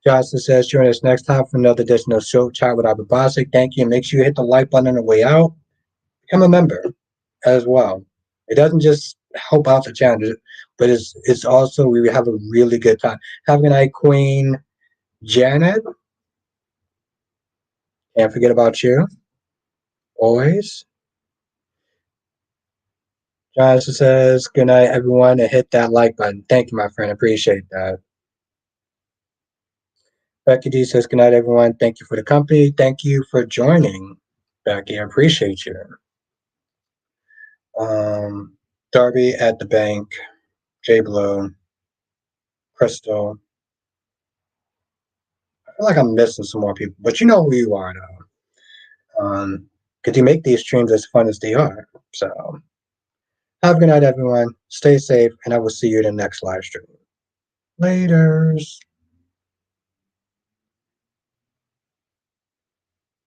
Johnson says, join us next time for another edition of Show Chat with Ababasic. Thank you. And make sure you hit the like button on the way out. Become a member as well. It doesn't just help out the channel, but it's also we have a really good time. Have a good night, Queen Janet. Can't forget about you. Always. Johnson says, good night, everyone, and hit that like button. Thank you, my friend. Appreciate that. Becky D says, good night, everyone. Thank you for the company. Thank you for joining, Becky. I appreciate you. Darby at the bank, J Blow, Crystal. I feel like I'm missing some more people, but you know who you are, though. Because you make these streams as fun as they are. So, have a good night, everyone. Stay safe, and I will see you in the next live stream. Laters.